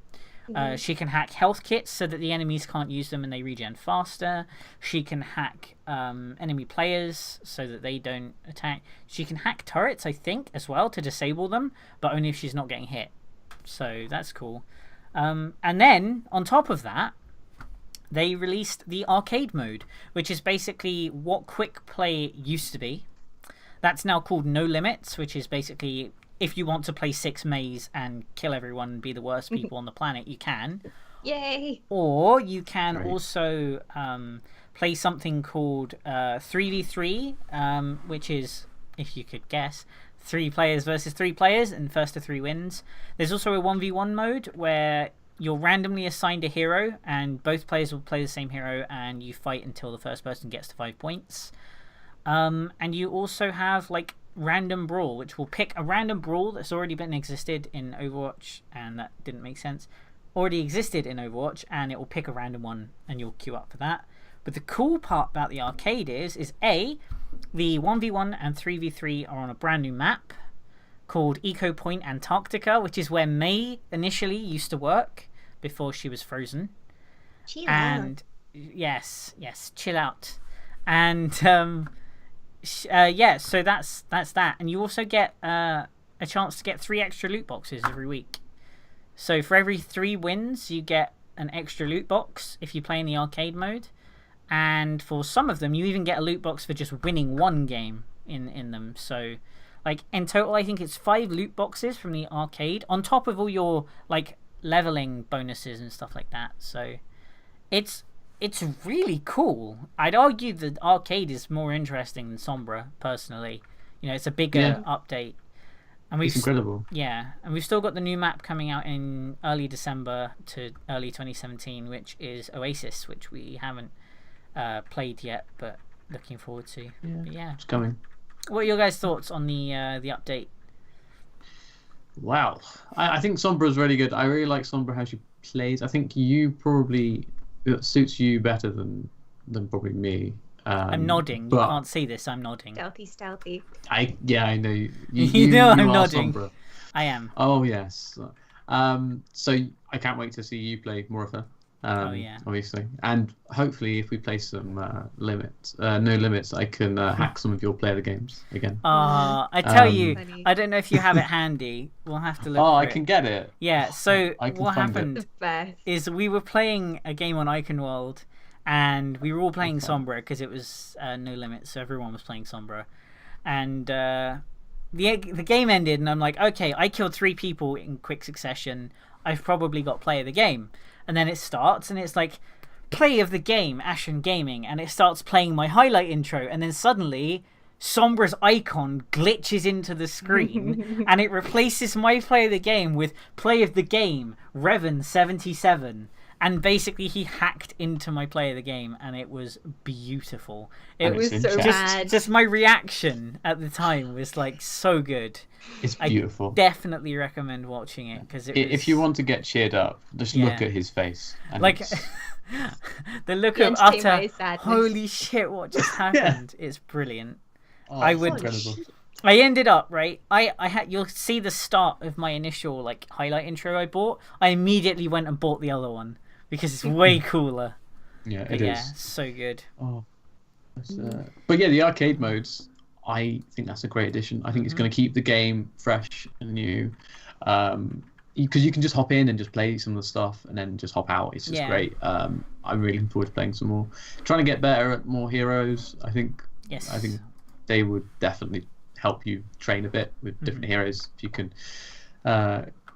Speaker 1: She can hack health kits so that the enemies can't use them and they regen faster. She can hack enemy players so that they don't attack. She can hack turrets, I think, as well to disable them, but only if she's not getting hit. So that's cool. And then, on top of that, they released the arcade mode, which is basically what quick play used to be. That's now called No Limits, which is basically if you want to play 6 maze and kill everyone and be the worst people on the planet, you can.
Speaker 3: Yay!
Speaker 1: Or you can also play something called 3v3, which is, if you could guess, 3 players versus 3 players, and first to 3 wins. There's also a 1v1 mode where you're randomly assigned a hero, and both players will play the same hero, and you fight until the first person gets to 5 points. And you also have like random brawl, which will pick a random brawl that's already been existed in Overwatch, and that didn't make sense. Already existed in Overwatch, and it will pick a random one, and you'll queue up for that. But the cool part about the arcade is A, the 1v1 and 3v3 are on a brand new map called Eco Point Antarctica, which is where May initially used to work before she was frozen.
Speaker 3: Chill
Speaker 1: And yes, chill out. And yeah, so that's that. And you also get a chance to get 3 extra loot boxes every week. So for every 3 wins, you get an extra loot box if you play in the arcade mode. And for some of them, you even get a loot box for just winning 1 game in them. So, like, in total, I think it's 5 loot boxes from the arcade, on top of all your, like, leveling bonuses and stuff like that. So, it's really cool. I'd argue the arcade is more interesting than Sombra, personally. You know, it's a bigger update. And
Speaker 2: it's incredible.
Speaker 1: Yeah, and we've still got the new map coming out in early December to early 2017, which is Oasis, which we haven't played yet, but looking forward to. Yeah,
Speaker 2: it's coming.
Speaker 1: What are your guys' thoughts on the update?
Speaker 2: Wow, I think Sombra is really good. I really like Sombra, how she plays. I think it suits you better than probably me.
Speaker 1: I'm nodding. You can't see this. I'm nodding.
Speaker 3: Stealthy.
Speaker 2: I know you.
Speaker 1: You know I'm
Speaker 2: are
Speaker 1: nodding.
Speaker 2: Sombra.
Speaker 1: I am.
Speaker 2: Oh yes. So I can't wait to see you play more of her. Obviously, and hopefully, if we play some no limits, I can hack some of your player games again.
Speaker 1: I tell you, I don't know if you have it handy. We'll have to look.
Speaker 2: Oh, I can get it.
Speaker 1: Yeah. So what
Speaker 2: find
Speaker 1: happened is we were playing a game on Iconworld, and we were all playing Sombra because it was no limits, so everyone was playing Sombra, and the game ended, and I'm like, okay, I killed 3 people in quick succession. I've probably got play of the game. And then it starts, and it's like, play of the game, Ashen Gaming, and it starts playing my highlight intro, and then suddenly, Sombra's icon glitches into the screen, and it replaces my play of the game with play of the game, Revan77, and basically he hacked into my play of the game, and it was beautiful. It
Speaker 3: was so bad.
Speaker 1: Just my reaction at the time was like so good.
Speaker 2: It's beautiful.
Speaker 1: I definitely recommend watching it because
Speaker 2: if you want to get cheered up, just look at his face. And
Speaker 1: like the look of utter holy shit! What just happened? It's brilliant.
Speaker 2: Oh,
Speaker 1: incredible. I ended up right. I had. You'll see the start of my initial like highlight intro I bought. I immediately went and bought the other one because it's way cooler.
Speaker 2: Yeah,
Speaker 1: it is so good.
Speaker 2: Oh, but yeah, the arcade modes. I think that's a great addition. I think it's going to keep the game fresh and new, because you can just hop in and just play some of the stuff and then just hop out. It's just great. I'm really looking forward to playing some more. Trying to get better at more heroes. I think they would definitely help you train a bit with different heroes if you can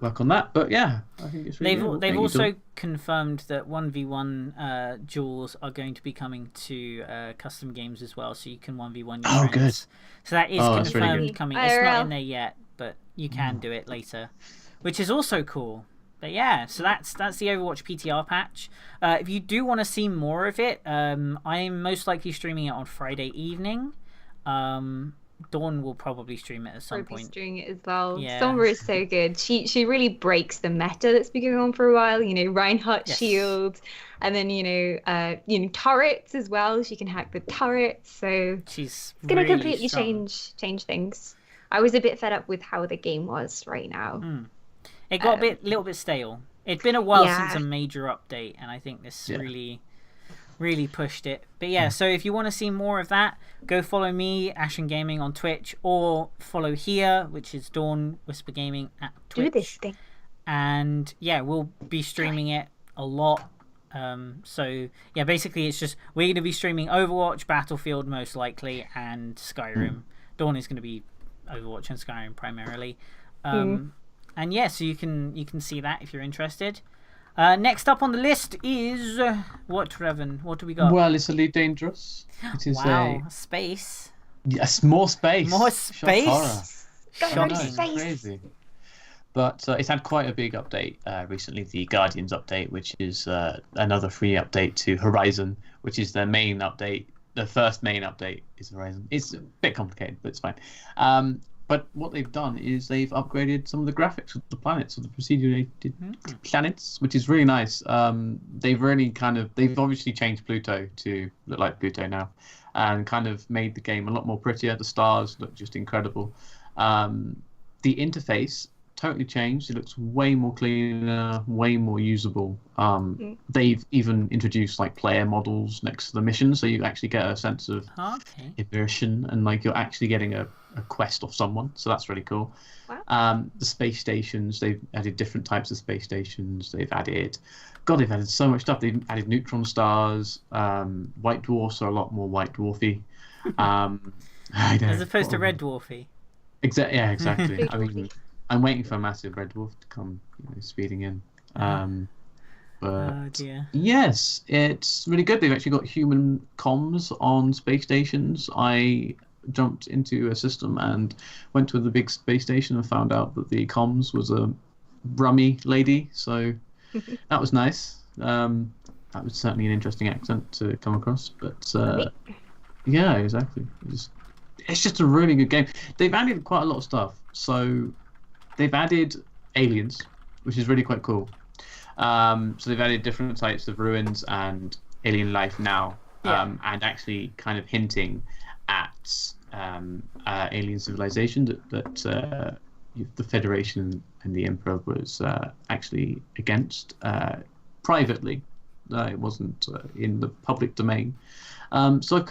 Speaker 2: work on that. But yeah, I think it's really
Speaker 1: they've also confirmed that 1v1 duels are going to be coming to custom games as well, so you can 1v1 your friends.
Speaker 2: Good.
Speaker 1: So that is confirmed
Speaker 2: really
Speaker 1: coming. It's not in there yet, but you can do it later. which is also cool. But yeah, so that's the Overwatch PTR patch. If you do want to see more of it, I'm most likely streaming it on Friday evening. Dawn will probably stream it at some point.
Speaker 3: Streaming it as well.
Speaker 1: Yeah.
Speaker 3: Sombra is so good. She really breaks the meta that's been going on for a while. You know, Reinhardt shields, and then turrets as well. She can hack the turrets, so
Speaker 1: she's
Speaker 3: gonna
Speaker 1: really
Speaker 3: completely
Speaker 1: strong.
Speaker 3: change things. I was a bit fed up with how the game was right now.
Speaker 1: It got a little bit stale. It'd been a while since a major update, and I think this really pushed it. But yeah, so if you want to see more of that, go follow me, Ashen Gaming, on Twitch, or follow here, which is Dawnwhisper Gaming at Twitch.
Speaker 3: Do this thing.
Speaker 1: And yeah, we'll be streaming it a lot. So yeah, basically it's just we're going to be streaming Overwatch, Battlefield most likely, and Skyrim. Dawn is going to be Overwatch and Skyrim primarily. And yeah, so you can see that if you're interested. Next up on the list is what, Revan? What do we got?
Speaker 2: Well, it's Elite Dangerous. It is
Speaker 1: space.
Speaker 2: Yes, more space.
Speaker 1: More space.
Speaker 3: Shocking.
Speaker 2: Crazy. But it's had quite a big update recently, the Guardians update, which is another free update to Horizon, which is their main update. The first main update is Horizon. It's a bit complicated, but it's fine. But what they've done is they've upgraded some of the graphics of the planets, of the procedurally planets, which is really nice. They've obviously changed Pluto to look like Pluto now, and kind of made the game a lot more prettier. The stars look just incredible. The interface totally changed. It looks way more cleaner, way more usable. They've even introduced like player models next to the mission, so you actually get a sense of immersion, and like you're actually getting a quest off someone, so that's really cool.
Speaker 3: Wow.
Speaker 2: The space stations, they've added different types of space stations. They've added so much stuff. They've added neutron stars. White dwarfs are a lot more white dwarfy.
Speaker 1: As opposed to red dwarfy.
Speaker 2: Exactly. I mean, I'm waiting for a massive red dwarf to come speeding in. But yes, it's really good. They've actually got human comms on space stations. I jumped into a system and went to the big space station and found out that the comms was a Brummy lady, so that was nice. That was certainly an interesting accent to come across, but yeah, exactly. It's just a really good game. They've added quite a lot of stuff. So they've added aliens, which is really quite cool. So they've added different types of ruins and alien life now, and actually kind of hinting at alien civilization that the Federation and the Emperor was actually against privately. It wasn't in the public domain. So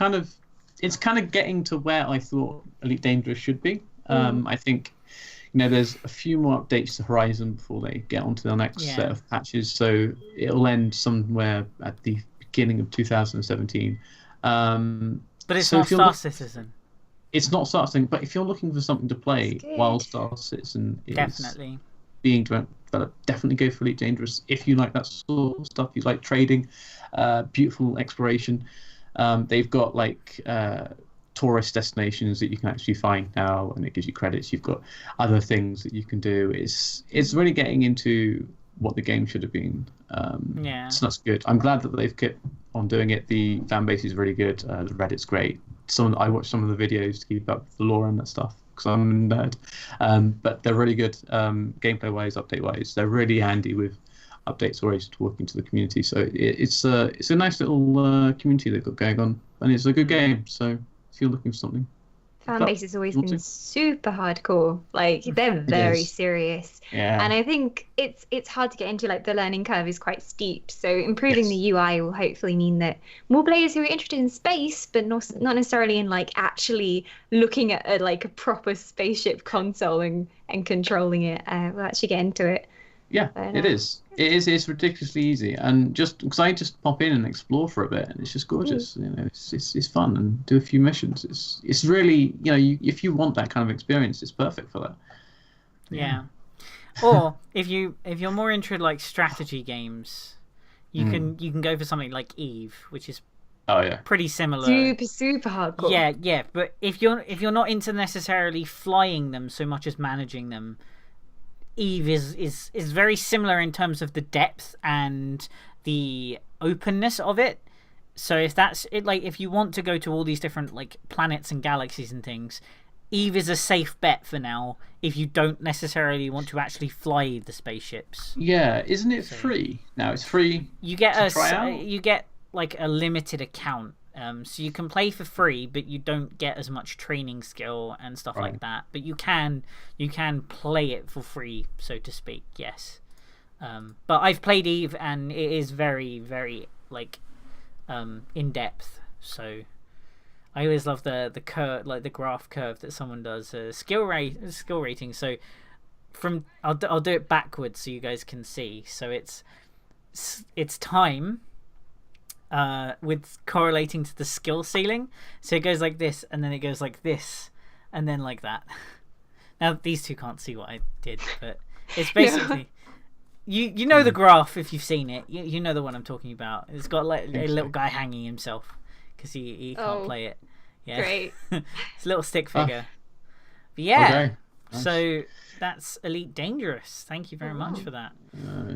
Speaker 2: it's kind of getting to where I thought Elite Dangerous should be. I think there's a few more updates to Horizon before they get onto the next set of patches. So it'll end somewhere at the beginning of 2017.
Speaker 1: But it's not Star Citizen.
Speaker 2: It's not Star Citizen, but if you're looking for something to play while Star Citizen is being developed, definitely go for Elite Dangerous. If you like that sort of stuff, you like trading, beautiful exploration. They've got like tourist destinations that you can actually find now, and it gives you credits. You've got other things that you can do. It's really getting into what the game should have been. So that's good. I'm glad that they've kept on doing it. The fan base is really good. The Reddit's great. I watch some of the videos to keep up with the lore and that stuff because I'm a nerd. But they're really good gameplay wise, update wise. They're really handy with updates always talking to the community. So it's a nice little community they've got going on, and it's a good game. So if you're looking for something.
Speaker 3: Fan base has always been super hardcore. Like they're very serious, and I think it's hard to get into. Like the learning curve is quite steep. So improving the UI will hopefully mean that more players who are interested in space, but not necessarily in like actually looking at a proper spaceship console and controlling it, will actually get into it.
Speaker 2: Yeah, it is. It's ridiculously easy, and just because I just pop in and explore for a bit, and it's just gorgeous. It's fun and do a few missions. It's really if you want that kind of experience, it's perfect for that.
Speaker 1: Yeah. Or if you're more into like strategy games, you can go for something like Eve, which is pretty similar.
Speaker 3: Super hardcore.
Speaker 1: Yeah. But if you're not into necessarily flying them so much as managing them, Eve is very similar in terms of the depth and the openness of it. So if that's it, like if you want to go to all these different like planets and galaxies and things, Eve is a safe bet for now if you don't necessarily want to actually fly the spaceships.
Speaker 2: Yeah, isn't it free? Now it's free.
Speaker 1: You get
Speaker 2: to try out?
Speaker 1: you get like a limited account. So you can play for free, but you don't get as much training skill and stuff like that. But you can play it for free, so to speak. Yes. But I've played Eve, and it is very, very like in depth. So I always love the curve, like the graph curve that someone does. Skill rating. So I'll do it backwards so you guys can see. So it's time. With correlating to the skill ceiling, so it goes like this, and then it goes like this, and then like that. Now these two can't see what I did, but it's basically you know the graph if you've seen it. You know the one I'm talking about. It's got like a little guy hanging himself because he can't play it. Yeah,
Speaker 3: Great.
Speaker 1: It's a little stick figure. But yeah,
Speaker 2: Okay. Nice.
Speaker 1: So that's Elite Dangerous. Thank you very much for that.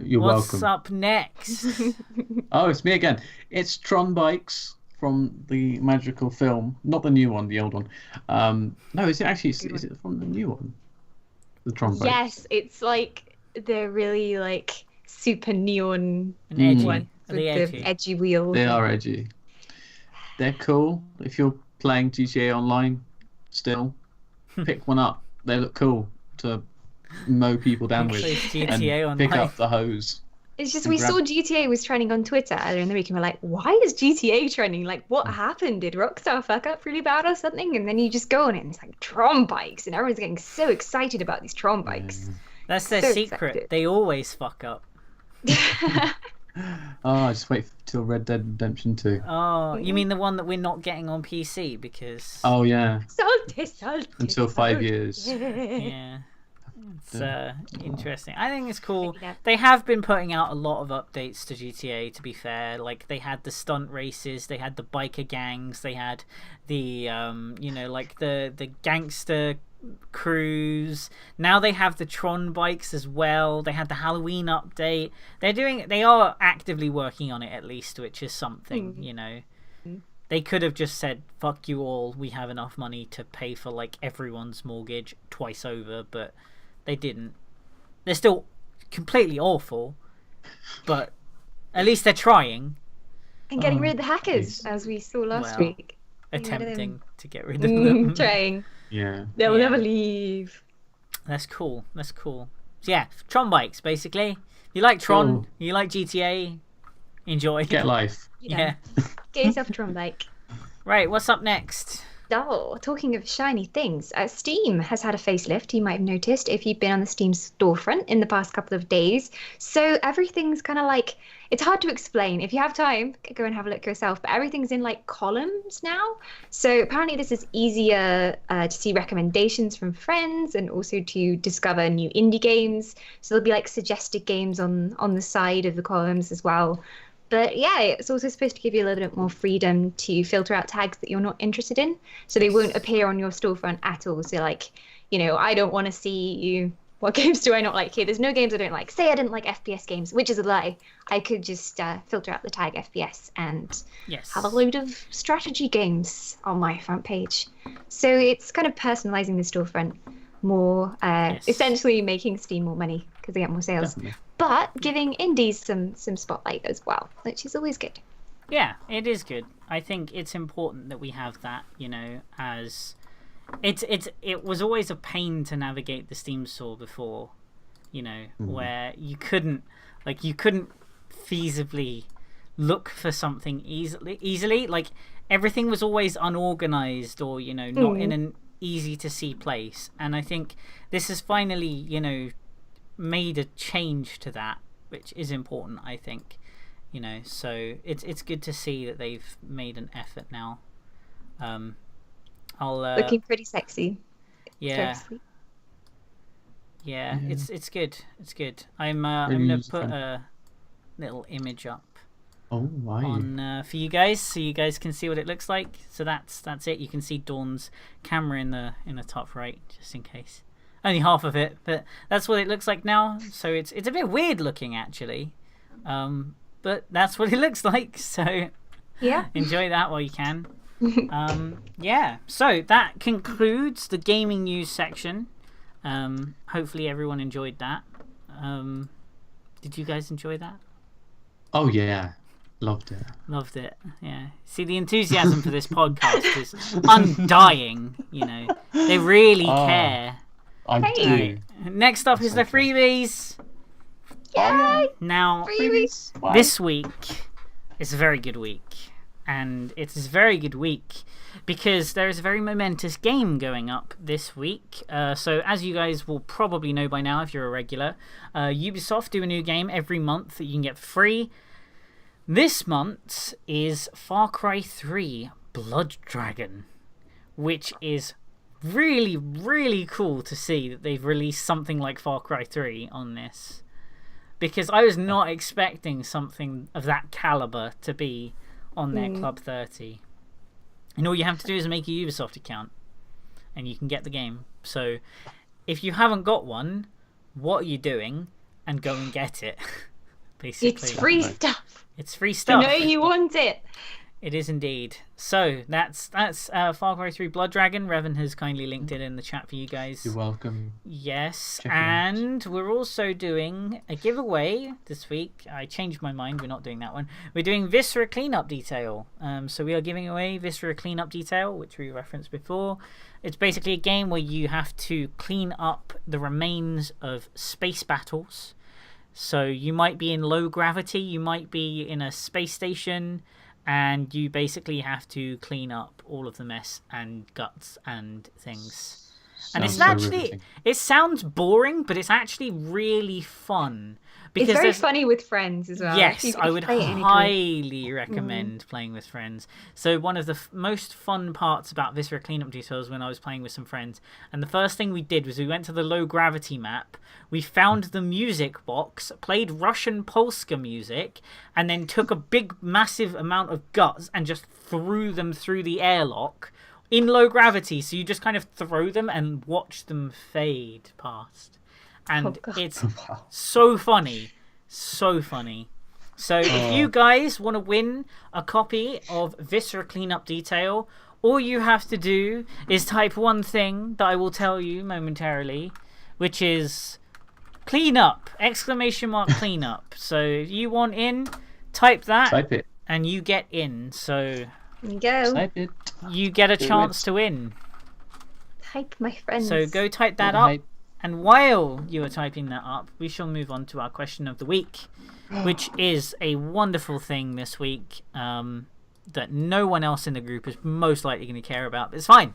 Speaker 2: You're
Speaker 1: What's
Speaker 2: welcome.
Speaker 1: up next?
Speaker 2: Oh, it's me again. It's Tron Bikes from the magical film, not the new one, the old one. No, is it actually? Is it from the new one? The Tron Bikes.
Speaker 3: Yes, it's like the really like super neon
Speaker 1: An edgy.
Speaker 3: ones
Speaker 1: Are
Speaker 3: with
Speaker 1: they edgy?
Speaker 3: the edgy wheels.
Speaker 2: They are edgy. They're cool. If you're playing GTA Online, still pick one up. They look cool to mow people down with
Speaker 1: GTA
Speaker 2: and pick
Speaker 1: Online.
Speaker 2: up the hose.
Speaker 3: It's just we saw GTA was trending on Twitter earlier in the week, and we're like, why is GTA trending? Like, what happened? Did Rockstar fuck up really bad or something? And then you just go on it, and it's like Tron Bikes, and everyone's getting so excited about these Tron Bikes.
Speaker 1: That's their
Speaker 3: So
Speaker 1: secret.
Speaker 3: excited.
Speaker 1: They always fuck up.
Speaker 2: Oh, just wait till Red Dead Redemption 2.
Speaker 1: Oh, you mean the one that we're not getting on PC because?
Speaker 2: Oh yeah,
Speaker 3: Salty.
Speaker 2: until 5 years.
Speaker 1: Yeah. It's interesting. I think it's cool.
Speaker 3: Maybe that-
Speaker 1: They have been putting out a lot of updates to GTA, to be fair. Like they had the stunt races, they had the biker gangs, they had the like the gangster crews. Now they have the Tron bikes as well. They had the Halloween update. They are actively working on it at least, which is something, you know. They could have just said, fuck you all, we have enough money to pay for like everyone's mortgage twice over, but they didn't. They're still completely awful, but at least they're trying.
Speaker 3: And getting rid of the hackers,
Speaker 2: please.
Speaker 3: as we saw last
Speaker 1: Well,
Speaker 3: week.
Speaker 1: Attempting to get rid of them.
Speaker 3: Trying.
Speaker 2: Yeah.
Speaker 3: They'll
Speaker 1: Yeah.
Speaker 3: never leave.
Speaker 1: That's cool. That's cool. So yeah, Tron bikes basically. You like Tron?
Speaker 2: Cool.
Speaker 1: You like GTA? Enjoy.
Speaker 2: Get life.
Speaker 1: Yeah.
Speaker 3: Get yourself a Tron bike.
Speaker 1: Right. What's up next?
Speaker 3: Oh, talking of shiny things, Steam has had a facelift. You might have noticed if you've been on the Steam storefront in the past couple of days. So everything's kind of like, it's hard to explain. If you have time, go and have a look yourself. But everything's in like columns now. So apparently this is easier to see recommendations from friends and also to discover new indie games. So there'll be like suggested games on the side of the columns as well. But yeah, it's also supposed to give you a little bit more freedom to filter out tags that you're not interested in. So they won't appear on your storefront at all. So like, I don't want to see you. What games do I not like here? There's no games I don't like. Say I didn't like FPS games, which is a lie. I could just filter out the tag FPS and have a load of strategy games on my front page. So it's kind of personalizing the storefront more, essentially making Steam more money because they get more sales.
Speaker 2: Definitely.
Speaker 3: But giving indies some spotlight as well, which is always good.
Speaker 1: Yeah, it is good. I think it's important that we have that, as it was always a pain to navigate the Steam store before, where you couldn't feasibly look for something easily. Like everything was always unorganized or, not in an easy to see place. And I think this has finally, made a change to that, which is important, I think. So it's good to see that they've made an effort now.
Speaker 3: Looking pretty sexy.
Speaker 1: Yeah.
Speaker 3: Very sweet.
Speaker 1: Yeah, it's good. It's good. I'm
Speaker 2: Really
Speaker 1: gonna
Speaker 2: user
Speaker 1: put
Speaker 2: friendly.
Speaker 1: a little image up
Speaker 2: Oh, why?
Speaker 1: on for you guys, so you guys can see what it looks like. So that's it. You can see Dawn's camera in the top right, just in case. only half of it, but that's what it looks like now. So it's a bit weird looking actually, but that's what it looks like. So
Speaker 3: Yeah.
Speaker 1: enjoy that while you can. Yeah. So that concludes the gaming news section. Hopefully everyone enjoyed that. Did you guys enjoy that?
Speaker 2: Oh yeah, loved it.
Speaker 1: Loved it. Yeah. See, the enthusiasm for this podcast is undying. You know, they really care.
Speaker 2: I
Speaker 3: Hey.
Speaker 2: do.
Speaker 1: Next up is the freebies.
Speaker 3: Yay!
Speaker 1: Now,
Speaker 3: Freebies.
Speaker 2: Wow.
Speaker 1: this week is a very good week. And it is a very good week because there is a very momentous game going up this week. So as you guys will probably know by now if you're a regular, Ubisoft do a new game every month that you can get for free. This month is Far Cry 3 Blood Dragon, which is really, really cool to see that they've released something like Far Cry 3 on this. Because I was not expecting something of that caliber to be on their Club 30. And all you have to do is make a Ubisoft account and you can get the game. So if you haven't got one, what are you doing? And go and get it. Basically.
Speaker 3: It's free stuff.
Speaker 1: It's free
Speaker 3: You
Speaker 1: stuff.
Speaker 3: know you want it.
Speaker 1: It is indeed. So that's Far Cry 3 Blood Dragon. Revan has kindly linked it in the chat for you guys.
Speaker 2: You're welcome.
Speaker 1: Yes,
Speaker 2: Check it out.
Speaker 1: and we're also doing a giveaway this week. I changed my mind. We're not doing that one. We're doing Viscera Cleanup Detail. So we are giving away Viscera Cleanup Detail, which we referenced before. It's basically a game where you have to clean up the remains of space battles. So you might be in low gravity, you might be in a space station, and you basically have to clean up all of the mess and guts and things. And it's
Speaker 2: Sounds so
Speaker 1: actually,
Speaker 2: riveting.
Speaker 1: it sounds boring, but it's actually really fun.
Speaker 3: It's very
Speaker 1: there's-
Speaker 3: funny with friends as well.
Speaker 1: Yes,
Speaker 3: You can
Speaker 1: I would
Speaker 3: play it in a group.
Speaker 1: highly recommend playing with friends. So one of the most fun parts about Viscera Cleanup Details when I was playing with some friends, and the first thing we did was we went to the low gravity map, we found the music box, played Russian Polska music, and then took a big massive amount of guts and just threw them through the airlock in low gravity. So you just kind of throw them and watch them fade past. And
Speaker 3: Oh, God.
Speaker 1: it's
Speaker 2: Wow.
Speaker 1: so funny. So funny. So if you guys want to win a copy of Viscera Cleanup Detail, all you have to do is type one thing that I will tell you momentarily, which is clean up! Exclamation mark clean up. So if you want in, type that
Speaker 2: Type it.
Speaker 1: and you get in. So
Speaker 3: There you go.
Speaker 2: Type it.
Speaker 1: you get a
Speaker 2: Do
Speaker 1: chance
Speaker 2: it.
Speaker 1: to win.
Speaker 3: Type, my friends.
Speaker 1: So go type that
Speaker 2: Type.
Speaker 1: up. And while you are typing that up, we shall move on to our question of the week, which is a wonderful thing this week that no one else in the group is most likely going to care about. But it's fine.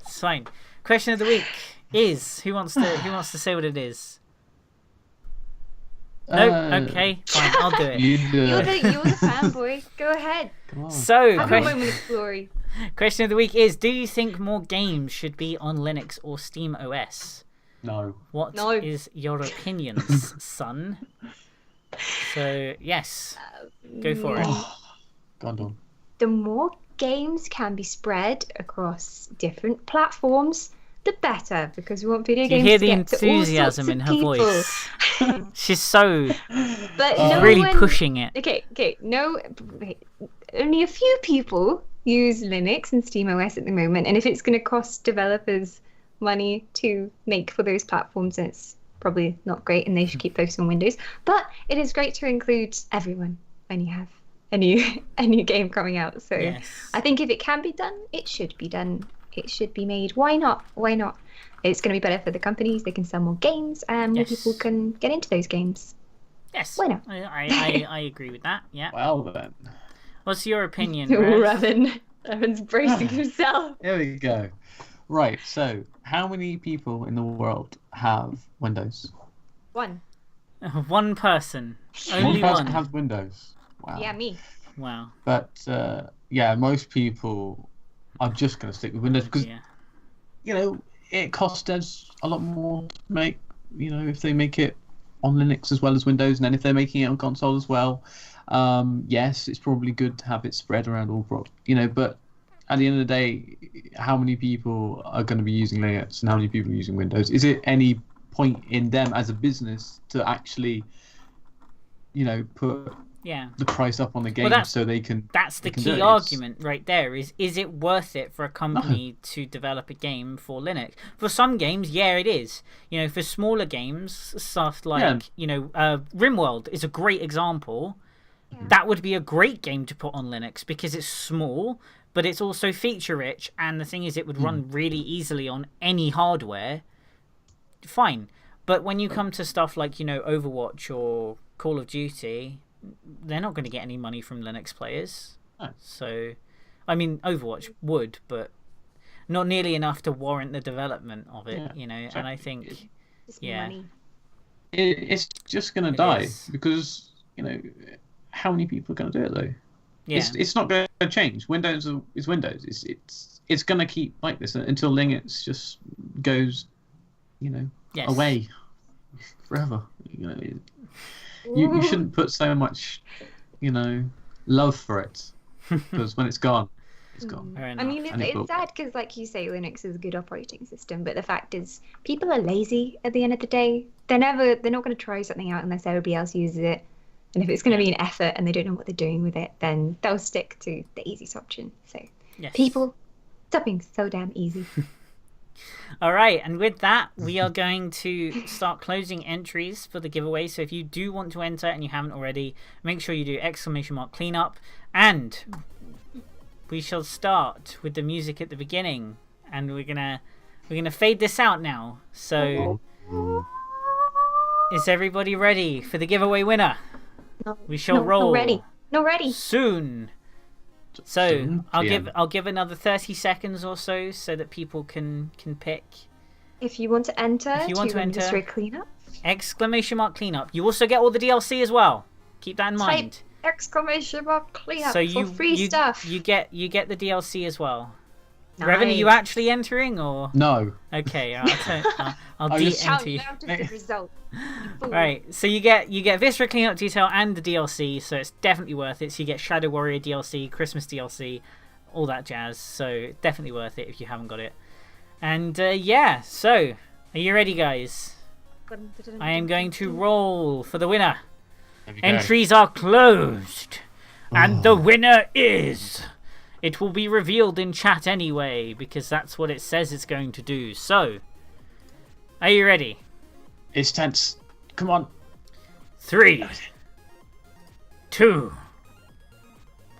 Speaker 1: It's fine. Question of the week is who wants to say what it is? No. Okay. Fine. I'll do it.
Speaker 2: You do
Speaker 3: You're
Speaker 2: it.
Speaker 3: the fanboy. Go ahead.
Speaker 2: Come on.
Speaker 1: So,
Speaker 3: Have a moment of glory.
Speaker 1: question of the week is: do you think more games should be on Linux or Steam OS?
Speaker 2: No.
Speaker 1: What
Speaker 3: No.
Speaker 1: is your opinions, son? So yes, go for it.
Speaker 2: Go on.
Speaker 3: The more games can be spread across different platforms, the better, because we want video
Speaker 1: Do you
Speaker 3: games
Speaker 1: hear
Speaker 3: to
Speaker 1: the
Speaker 3: get to all
Speaker 1: enthusiasm
Speaker 3: sorts
Speaker 1: in
Speaker 3: of
Speaker 1: her
Speaker 3: people.
Speaker 1: voice? She's so
Speaker 3: But
Speaker 2: Oh.
Speaker 3: no
Speaker 1: really
Speaker 3: one...
Speaker 1: pushing it.
Speaker 3: Okay, no, only a few people use Linux and SteamOS at the moment, and if it's going to cost developers money to make for those platforms, then it's probably not great, and they should keep focusing on Windows. But it is great to include everyone when you have a new game coming out. So
Speaker 1: Yes.
Speaker 3: I think if it can be done, it should be done. It should be made. Why not? Why not? It's going to be better for the companies. They can sell more games, and more
Speaker 1: Yes.
Speaker 3: people can get into those games.
Speaker 1: Yes.
Speaker 3: Why not?
Speaker 1: I agree with that. Yeah.
Speaker 2: Well then.
Speaker 1: What's your opinion,
Speaker 3: Oh,
Speaker 1: Rev?
Speaker 3: Evan's bracing himself.
Speaker 2: Here we go. Right. So, how many people in the world have Windows?
Speaker 3: One.
Speaker 1: One person. Only
Speaker 2: one person
Speaker 1: one.
Speaker 2: has Windows. Wow.
Speaker 3: Yeah, me.
Speaker 1: Wow.
Speaker 2: But yeah, most people are just going to stick with Windows because
Speaker 1: Yeah.
Speaker 2: you know it costs us a lot more to make. You know, if they make it on Linux as well as Windows, and then if they're making it on console as well, yes, it's probably good to have it spread around all. But at the end of the day, how many people are going to be using Linux and how many people are using Windows? Is it any point in them as a business to actually, put the price up on the game so they can?
Speaker 1: That's the key argument right there. Is it worth it for a company to develop a game for Linux? For some games, yeah, it is. For smaller games, stuff like RimWorld is a great example. Yeah. That would be a great game to put on Linux because it's small, but it's also feature rich. And the thing is, it would run really easily on any hardware. Fine, but when you come to stuff like Overwatch or Call of Duty, they're not going to get any money from Linux players. No. So, I mean, Overwatch would, but not nearly enough to warrant the development of it, Exactly. And I think,
Speaker 3: money.
Speaker 2: It's just going to die because, how many people are going to do it, though? Yeah. It's not going to change. Windows is Windows. It's going to keep like this until Linux just goes, away forever. You shouldn't put so much, love for it, because when it's gone, it's gone.
Speaker 3: I mean, it's sad because, like you say, Linux is a good operating system, but the fact is, people are lazy at the end of the day. They're not going to try something out unless everybody else uses it. And if it's going to be an effort and they don't know what they're doing with it, then they'll stick to the easiest option. So, people, stop being so damn easy.
Speaker 1: All right, and with that, we are going to start closing entries for the giveaway. So if you do want to enter and you haven't already, make sure you do !cleanup. And we shall start with the music at the beginning, and we're gonna fade this out now. So is everybody ready for the giveaway winner?
Speaker 3: No,
Speaker 1: we shall roll.
Speaker 3: Not ready.
Speaker 1: Soon. So I'll give another 30 seconds or so that people can pick.
Speaker 3: If you want to enter, cleanup.
Speaker 1: !cleanup. You also get all the DLC as well. Keep that in mind.
Speaker 3: !cleanup for free stuff.
Speaker 1: You get the DLC as well.
Speaker 3: Nice.
Speaker 1: Revan, are you actually entering or
Speaker 2: no?
Speaker 1: Okay, I'll de-enter you. Right, so you get Viscera Cleanup Detail and the DLC, so it's definitely worth it. So you get Shadow Warrior DLC, Christmas DLC, all that jazz. So definitely worth it if you haven't got it. And so are you ready, guys? I am going to roll for the winner. Entries are closed, and the winner is. It will be revealed in chat anyway, because that's what it says it's going to do. So, are you ready?
Speaker 2: It's tense. Come on.
Speaker 1: 3, 2,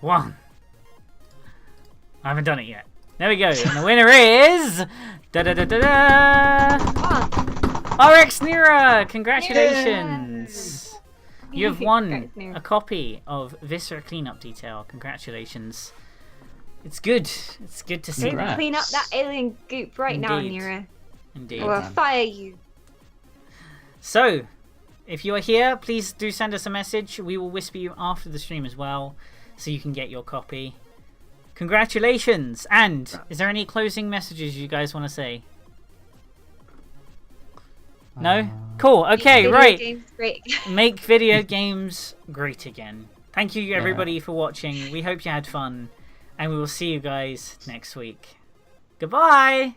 Speaker 1: 1. I haven't done it yet. There we go. And the winner is... RX Nira! Congratulations! Yeah. You have won a copy of Viscera Cleanup Detail. Congratulations. It's good. It's good to see that.
Speaker 3: Clean up that alien goop right now, Nira.
Speaker 1: Indeed.
Speaker 3: Or I'll fire you.
Speaker 1: So, if you are here, please do send us a message. We will whisper you after the stream as well, so you can get your copy. Congratulations! And is there any closing messages you guys want to say? No? Cool. Okay, right. Make video games great again. Thank you, everybody, for watching. We hope you had fun. And we will see you guys next week. Goodbye!